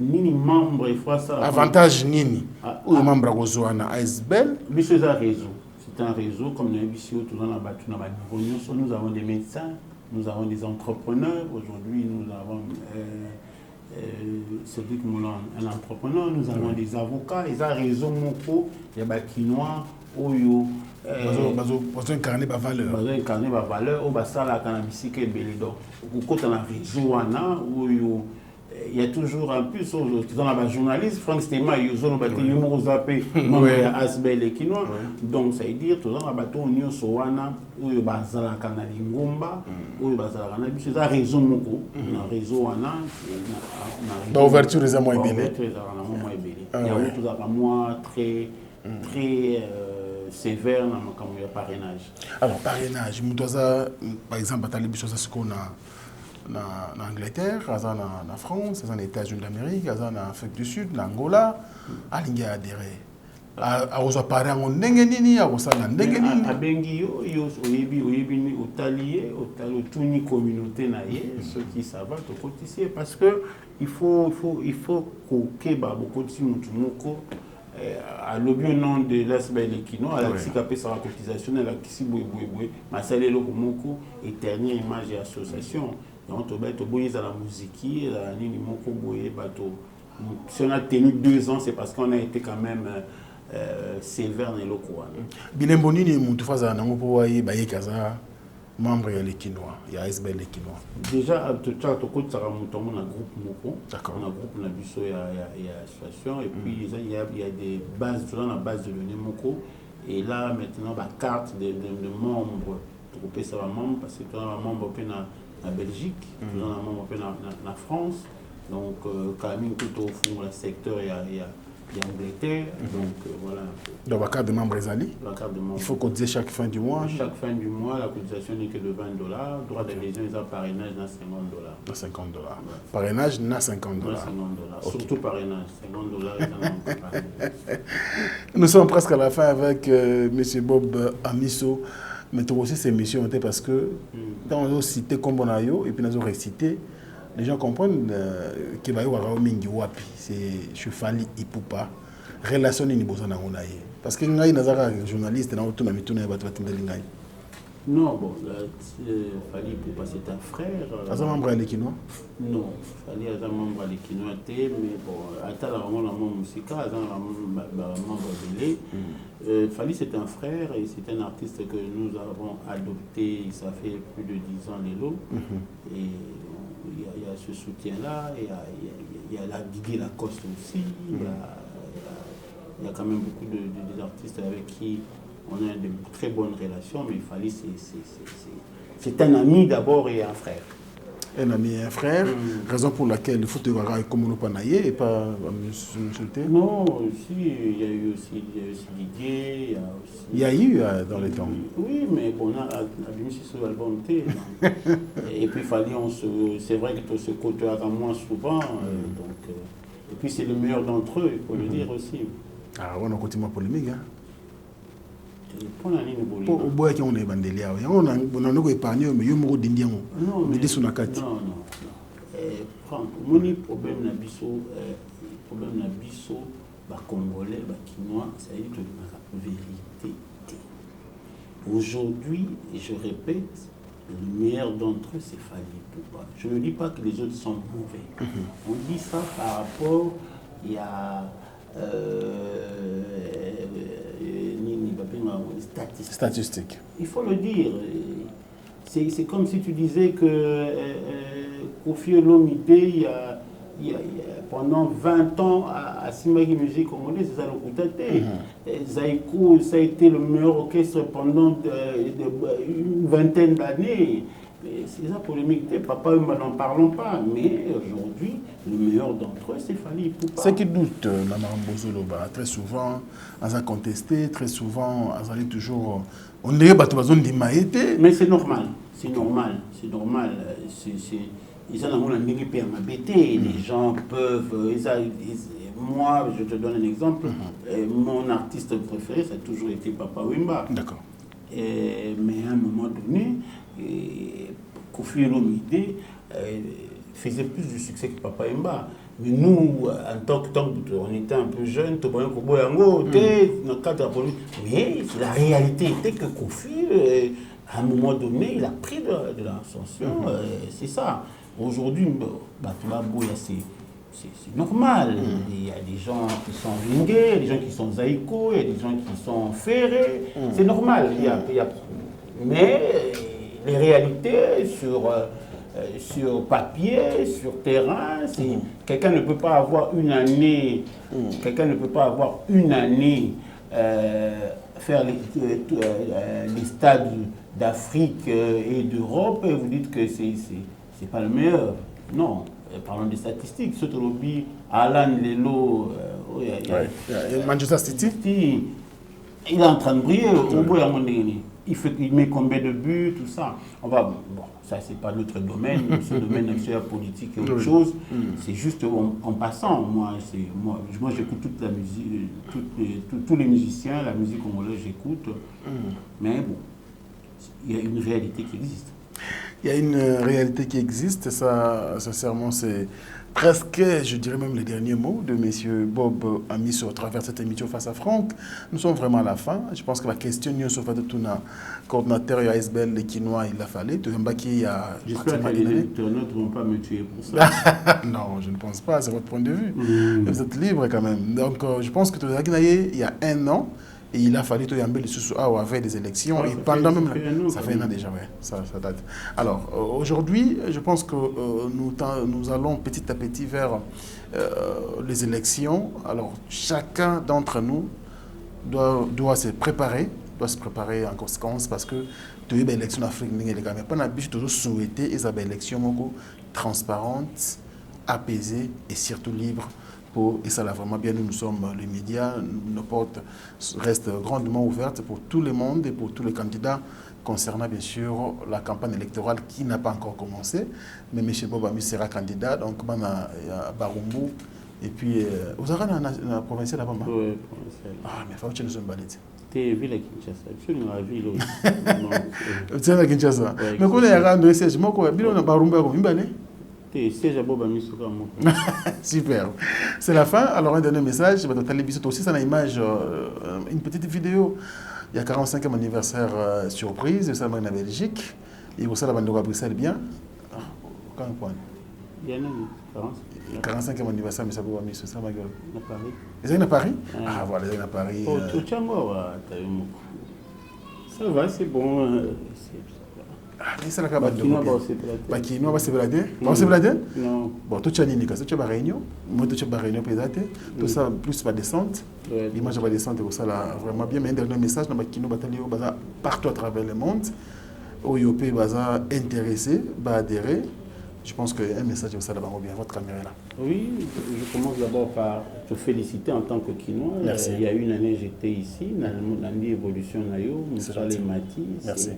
nini membre il faut ça avantage nini ou membre gozoana Isbel biso za réseau c'est un réseau comme nous ici tout dans la batu na ba nous avons des médecins, nous avons des entrepreneurs aujourd'hui, nous avons Cédric Moulin, un entrepreneur, nous avons des avocats, ils ont réseau moko il y a ba kinois oyo bazo incarner ba valeur au basala cannabis ke belido au côté na réseau wana oyo il y a toujours un peu dans la journaliste Franck Stéma Yozo Bati Yumo Zapé Asbel et Kinois donc ça veut dire tout dans la bateau Nyo Sowana où il bazala kanali ngomba où il bazala kanali c'est ça réseau moko na réseau wana dans ouverture les amours belé il y a tout ça moi très sévère dans le parrainage. Alors parrainage mutoza par exemple batali biso ça ce qu'on a en Angleterre, en France, en États-Unis d'Amérique, en Afrique du Sud, en Angola, à l'India adhéré. À aux appareils en Nengenini, à aux salles en Nengenini. À Bengio, oyebi otalié, otali communauté naie, ceux qui savent au quotidien parce que il faut que beaucoup de mutumoko à l'objet nom de l'Asbel et Kino, à la CICAP sa cotisation, à la Kissiboué, Massalé Lokomoko, éternelle image et association. Donc, tu as la musique, si on a tenu 2 ans, c'est parce qu'on a été quand même sévère dans les locaux. Bilemboni ni muntu faza na ngopo waye baye kaza membre ya lekinois ya Asbel lekinois. Déjà tu as to ko tsara mutongo na groupe moko. D'accord. On a groupe na biso ya association et puis il y a des bases dans la base de données moko et là maintenant la carte de membres tu peux ça membre parce que tu as un membre en Belgique, nous avons en France, donc quand même tout au fond le secteur il y a Angleterre, donc voilà. Donc la carte de membre Zali, il faut cotiser chaque fin du mois. Chaque fin du mois, la cotisation n'est que de $20, droit d'adhésion et parrainage dans $50. Dans $50. Parrainage dans $50. Okay. Surtout parrainage, $50. Nous sommes presque à la fin avec M. Bob Amiso. Mais aussi ces missions parce que dans nos cités comme on a eu et puis nous avons récité, les gens comprennent que c'est Chefali Ipupa relation ni bozana onaye parce que ngai nazara journaliste na autour na mituna ba tbatindeli ngai. Non bon Fali Ipupa c'est un frère. Aza membre de Kinois? Non, Fali aza membre de Kinois mais bon ata la vraiment la musique aza membre de Fali c'est un frère et c'est un artiste que nous avons adopté, ça fait plus de 10 ans les lots et il y a ce soutien là, il y a la Guigui Lacoste aussi, il y a quand même beaucoup d'artistes avec qui on a de très bonnes relations, mais Fali c'est un ami d'abord et un frère. un ami et un frère, raison pour laquelle le foot de Gara est comme on panaillé et pas insulté. Non, aussi, il y a eu aussi Didier, il y a eu dans les temps. Oui, mais on a abîmé sur l'album T. Et puis, c'est vrai que se côtoie moins souvent. Donc, et puis, c'est le meilleur d'entre eux, il faut le dire aussi. Ah, on a continué polémique. Hein? Pour la ligne au bois qui on est bandé on a épargné mais il y a un d'Indien mais des sous nakati non Franck mon problème na biso ba congolais ba quinois ça y est la vérité aujourd'hui et je répète le meilleur d'entre eux c'est Fally Ipupa. Je ne dis pas que les autres sont mauvais. On dit ça par rapport il y a statistiques. Il faut le dire. C'est comme si tu disais que Kofi Olomide, il y a pendant 20 ans à Simaki Musique Congolaise, c'est ça le Zaïko, ça a été le meilleur orchestre pendant une vingtaine d'années. C'est ça polémique. Papa, n'en parlons pas. Mais aujourd'hui, le meilleur d'entre eux, c'est Fally Ipupa. Ceux qui doutent, Namambozoloba, très souvent, on a contesté, très souvent, on a toujours. On est battu de maïté. Mais c'est normal. C'est normal. Ils ont un père m'abêté. Les gens peuvent. Moi, je te donne un exemple. Mon artiste préféré, ça a toujours été Papa Wemba. D'accord. Mais à un moment donné, Kofi Olomide faisait plus de succès que Papa Wemba. Mais nous, en tant que on était un peu jeunes, mais la réalité était que Kofi, à un moment donné, il a pris de l'ascension. C'est ça. Aujourd'hui, c'est normal. Il y a des gens qui sont ringués, des gens qui sont zaïko, il y a des gens qui sont ferrés. C'est normal. Mais les réalités sur papier, sur terrain, quelqu'un ne peut pas avoir une année, faire les stades d'Afrique et d'Europe et vous dites que c'est pas le meilleur. Non. Parlons des statistiques, Sotolobi, Alan Lelo, Manchester City, il est en train de briller au bout il met combien de buts, tout ça. Ça c'est pas notre domaine, ce domaine national politique et autre chose. C'est juste en passant. Moi j'écoute toute la musique, tous les musiciens, la musique congolaise j'écoute. Mais bon, il y a une réalité qui existe. Il y a une réalité qui existe, ça, sincèrement, c'est presque, je dirais même les derniers mots de M. Bob a mis au travers cette émission face à Franck. Nous sommes vraiment à la fin. Je pense que la question, sauf de tout coordinateur, il y a SBL, les Quinois, il a fallu. J'espère que les internautes ne vont pas me tuer pour ça. Non, je ne pense pas, c'est votre point de vue. Vous êtes libre quand même. Donc, je pense que il y a 1 an, et il a fallu que Yambé avait des élections. Et pendant même ça fait un an déjà, ouais, ça date. Alors, aujourd'hui, je pense que nous allons petit à petit vers les élections. Alors, chacun d'entre nous doit se préparer en conséquence parce que les élections d'Afrique, mais pas toujours souhaiter les élections transparentes, apaisées et surtout libres. Et ça, là, vraiment bien, nous sommes les médias, nos portes restent grandement ouvertes pour tout le monde et pour tous les candidats concernant bien sûr la campagne électorale qui n'a pas encore commencé. Mais M. Bobami sera candidat, donc il y a Barumbu et puis vous avez la provinciale là-bas. Oui, provinciale. Ah, mais il faut que nous sommes balayés. T'es ville à Kinshasa, absolument la ville aussi. Tu es à Kinshasa. Mais quand on est à Rando, c'est moi qui ai Barumbu à Combimbané. Super. C'est la fin. Alors, un dernier message. Aussi, c'est une image, une petite vidéo. Il y a 45e anniversaire surprise. C'est en Belgique. Et aussi, la bande de Bruxelles, bien. Quand il y en a 45e anniversaire, mais ça vous a mis sur ça, ma gueule. À Paris. Les années à Paris? Ah, voilà, les années à Paris. Ça va, c'est bon. C'est la cabane de Bakino va se balader. Va se balader? Non. Bon, tout ça, tu as réunion. Moi, tu as réunion présenté. Tout ça, plus va descente. L'image va descendre, ça là vraiment bien. Mais un dernier message, dans Bakino Batalio, partout à travers le monde. OIOP va intéressé, va adhérer. Je pense qu'un message de ça là-bas, bien votre caméra là. Oui, je commence d'abord par te féliciter en tant que Kinois. Merci. Il y a une année, j'étais ici, dans l'évolution Nayo, Moussa et Mati. Merci.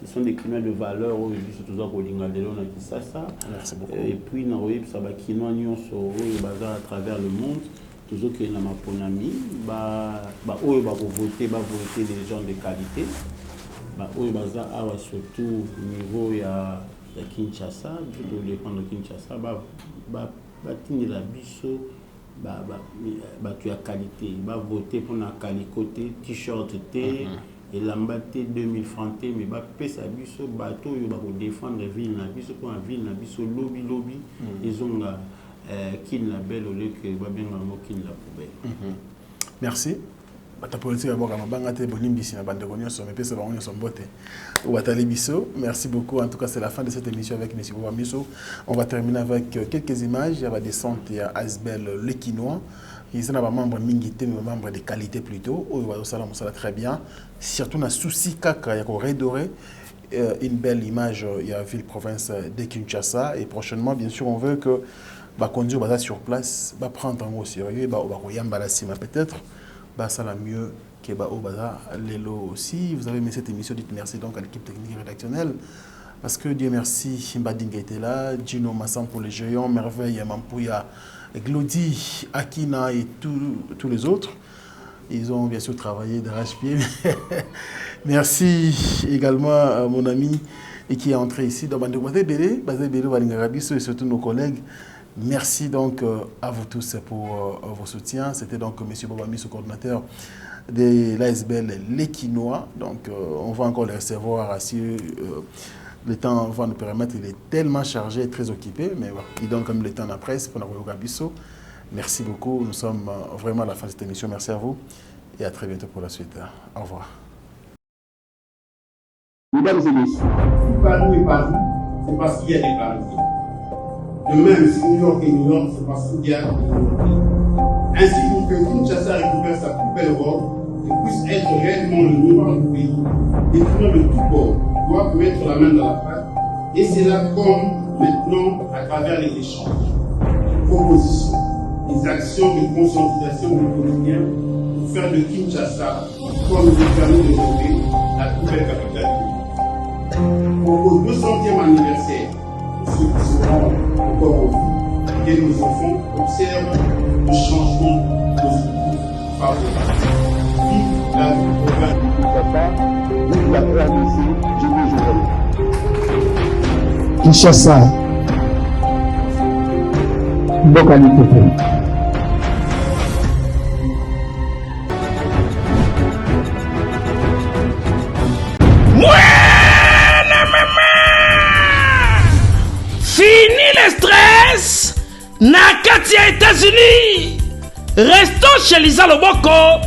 Ce sont des Kinois de valeur, surtout dans Kolingadelo, Nakisasa. Merci beaucoup. Et puis, Naoye, ça va Kinois, Nyonso, Bazar à travers le monde. Toujours qu'il y a ma ponami, voter des gens de qualité. Bazar, surtout au niveau, il y a Kinshasa, tout dépend de Kinshasa, la biso, tu as qualité, voter pour la qualité, t-shirt, et l'ambate 2000 francs, mais pesa biso, bateau, défendre la ville, pour la ville, lobby, ils ont qui la belle au lieu que bien qui la poubelle. Merci. Ta politique d'abord, merci beaucoup. En tout cas, c'est la fin de cette émission avec M. Bobamiso. On va terminer avec quelques images. Il y a la descente à Asbel le Kinois. Ils sont membres mingité, membres de qualité plutôt. Ça va très bien. Surtout, on a souci kaka, il y a redoré une belle image. Il y a la ville province de Kinshasa. Et prochainement, bien sûr, on veut que conduire sur place, prendre en au sérieux, peut-être. Ça va mieux que Lelo aussi. Vous avez aimé cette émission, dites merci donc à l'équipe technique et rédactionnelle. Parce que Dieu merci, Mbadinga était là, Gino Massan pour les géants, Merveille, Mampouya, Glody, Akina et tous les autres. Ils ont bien sûr travaillé d'arrache-pied. Merci également à mon ami et qui est entré ici dans Bandé Bélé, et surtout nos collègues. Merci donc à vous tous pour vos soutiens. C'était donc M. Bobamiso, coordinateur de l'ASBL Les Kinois. Donc on va encore les recevoir si le temps va nous permettre. Il est tellement chargé et très occupé, mais voilà, il donne quand même le temps à la presse pour nous Gabiso. Merci beaucoup. Nous sommes vraiment à la fin de cette émission. Merci à vous et à très bientôt pour la suite. Au revoir. Mesdames et messieurs, si pas nous et pas vous, c'est parce qu'il y a des planifiés. De même, si New York est New York, c'est parce qu'il y a des volontés. Ainsi, pour que Kinshasa récupère sa plus belle robe et puisse être réellement le miroir du pays, les clients de tous bords doivent mettre la main dans la pâte, et c'est là comme maintenant à travers les échanges, les propositions, les actions de conscientisation du quotidien pour faire de Kinshasa, comme nous permet de rêver, la plus belle capitale du pays. Pour au 200e anniversaire, ceux qui seront encore au vie, et nos enfants observent le changement positif favorable. Vive la province du Kinshasa, vive la RDC, je Kinshasa, localité. Fini le stress na kati ya États-Unis. Restons chez Lisa Loboko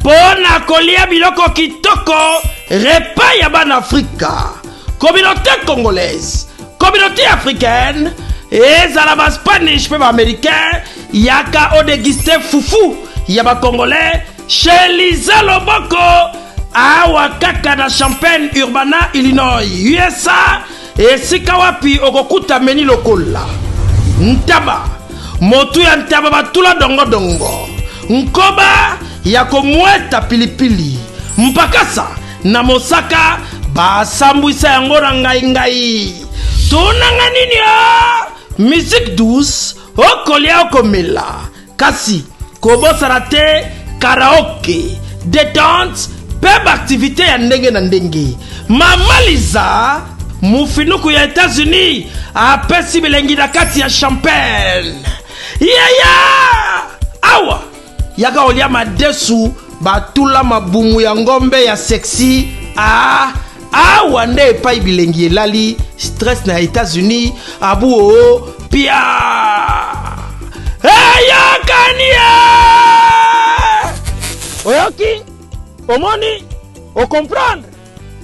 pona kolia biloko kitoko repas ya bana Afrika. Communauté congolaise, communauté africaine, ezala ba Spanish pe ba américain yaka o déguster foufou ya ba congolais chez Lisa Loboko awa kaka na Champaign Urbana Illinois USA. Esika wapi okokuta meni lokola ntaba motu ya ntaba batula dongo dongo nkoba ya komweta pilipili mpakasa na mosaka basambwisa yango na ngai tunanga nini musique douce okolia okomela kasi kobosana te karaoke détente pe activité ya ndenge na ndenge Mama Lisa mufinuku ya États-Unis apesi bilengi na kati ya Champagne awa yaka olia madesu batula mabumu ya ngombe ya sexy awa nde epai bilengi elali stress na États-Unis abu pia eyakania oyoki omoni o comprendre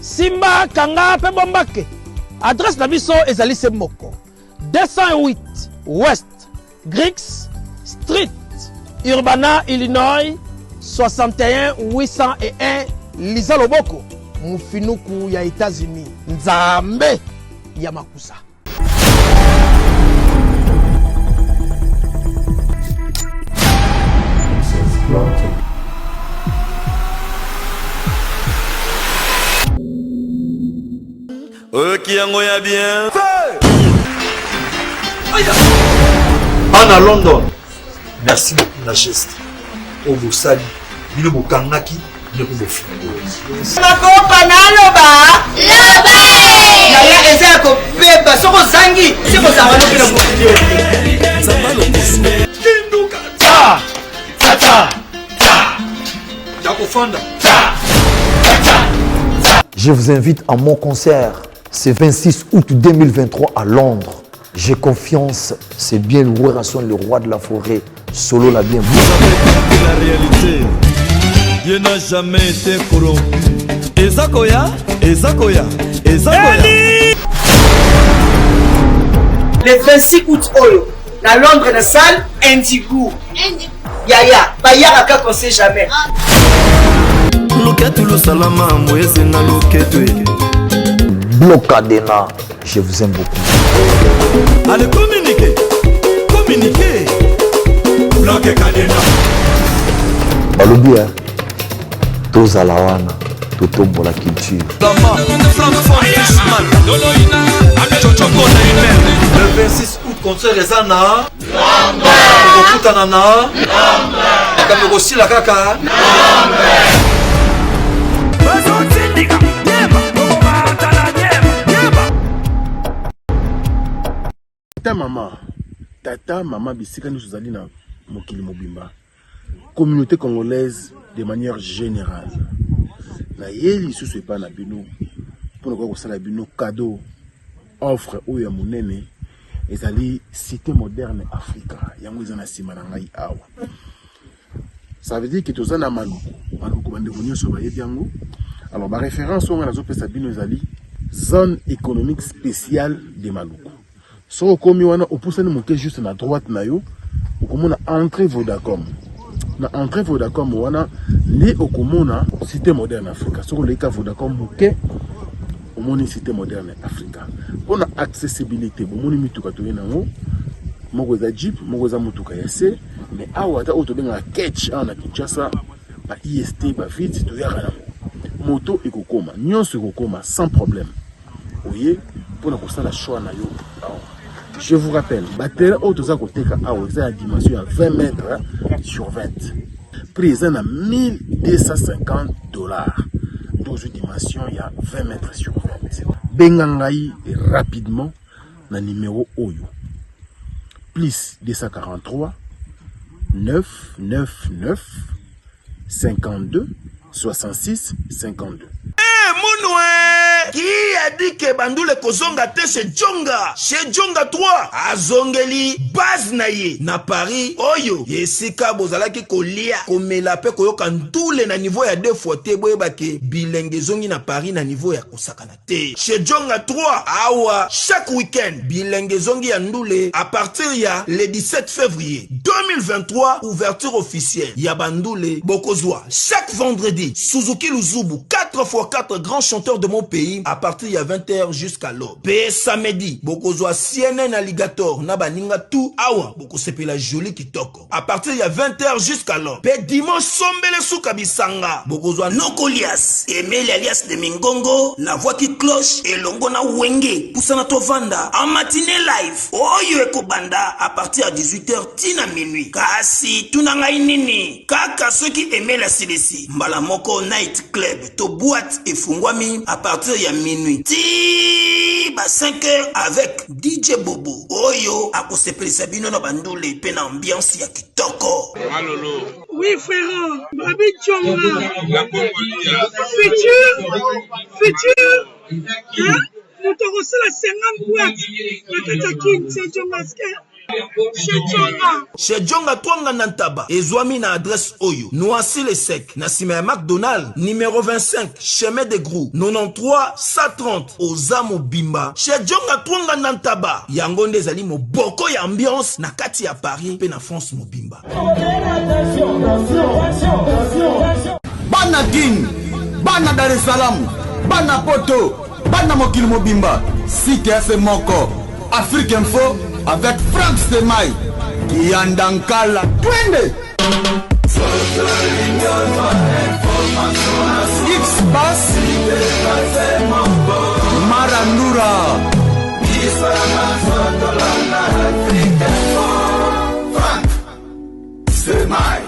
simba kanga pe bombake. Adresse na biso ezali se moko 208 West Griggs Street Urbana Illinois 61 801 Lisa Loboko mufinuku ya États-Unis nzambe ya makusa. Ok, yango ya bien. Anna London. Merci beaucoup, la geste. Au Boussali, il est au Kanaki, il est au Bofingo. Makopa naloba. Loba. Yaya eza ko beba soko zangi. Siko za wano kila mukidi. Zambalo kusu. Kinduka. Ta. Ta. Yako Fanda. Je vous invite à mon concert. C'est 26 août 2023 à Londres. J'ai confiance, c'est bien loué le roi de la forêt. Solo la bien. Vous avez compris la réalité. Dieu n'a jamais été corrompu. Ezakoya. Le 26 août Oyo, la Londres na salle Indigo. Yaya, bayaka qu'on sait jamais. Loketu lo salama moyese na loketu. Blocadena, je vous aime beaucoup. Allez, communiquez. Bloquez Cadena. Balobi, tous à la wana, tout pour la culture. Le 26 août, concert Ezana. Okutanana. Kamerosi la kaka. Tata mama bisika nous zali na mokili mobimba. Communauté congolaise de manière générale. Na yeli sous pas na bino pour ne pas sala bino cadeau offre ou ya monene ezali cité moderne Africa. Yango ezana sima na ngai awa. Ça veut dire que tous na maluku bande bonyo so ba yango. Alors ma référence on a zo pesa bino ezali zone économique spéciale de Maluku. So komi wana opusani moke juste na droite na yo okomona entrée Vodacom. Na entrée Vodacom wana li okomona cité moderne Africa. So leka Vodacom moke omoni cité moderne Africa. Pona accessibilité bomoni mituka to yenango moko za Jeep moko za mutuka ya C mais awa ta auto benga catch na Kinshasa ba IST ba vite to yaka na moto ekokoma nyonso ekokoma sans problème. Voyez pour na kosala choix na yo. Je vous rappelle, batterie auto za koteka awa za dimension à 20 mètres sur 20. Prix à 1250 $. 12 dimensions, il y a 20 mètres sur 20. Bengangai rapidement na numéro Oyo. Plus 243 999 52 66 52. Mounoué qui a dit que Bandoule Kozonga te chez Djonga 3 azongeli base naye na Paris oyo yesika bozalaki kolia komela pe koyoka ndule na niveau ya 2 fois te boyebake bilenge zongi na Paris na niveau ya kosakana te chez Djonga 3 awa chaque week-end bilenge zongi ya ndule à partir ya le 17 février 2023 ouverture officielle ya Bandoule Bokozwa chaque vendredi Suzuki Luzubu 4x4 grands chanteurs de mon pays à partir de 20h jusqu'à l'aube. Pe samedi, bokozwa CNN Alligator na baninga tout awa boko sepela joli kitoko. À partir de 20h jusqu'à l'aube. Pe dimanche sombele suka bisanga. Bokozwa Nokolias, Emile alias de Mingongo, na voix qui cloche et longo na wenge. Poussana tovanda en matinée live. Oyo ekobanda à partir de 18h tina minuit. Kasi tunanga inini. Kaka ceux qui aimaient la CDC. Mbala moko night club to boîte et fungwami à partir ya minuit. Ti ba 5h avec DJ Bobo. Oyo akosepelisa bino na bandule pe na ambiance ya kitoko. Malolo. Oui frère, Babi Tchonga. La Congolia. Futur. Hein? Nous te reçons la 50 boîtes. La Katakin, c'est Tchonga. Chez Djonga Twanga Nantaba, Ezwami na adresse Oyo, Noisy le Sec, Nassime McDonald, numéro 25, chemin de Grou, 93 130, Ozamo Bimba. Chez Djonga Twanga Nantaba, Yangonde Zali mo boko ya ambiance, na kati ya Paris, pe na France mo Bimba. Bana Guine, Bana Dar es Salaam, Bana Poto, Bana Mokili Mobimba, CTF Moko, Afrique Info, avec Frank Stemai, Yandankala, Twende, X-Bass, Maranur. Moura. Frank, c'est my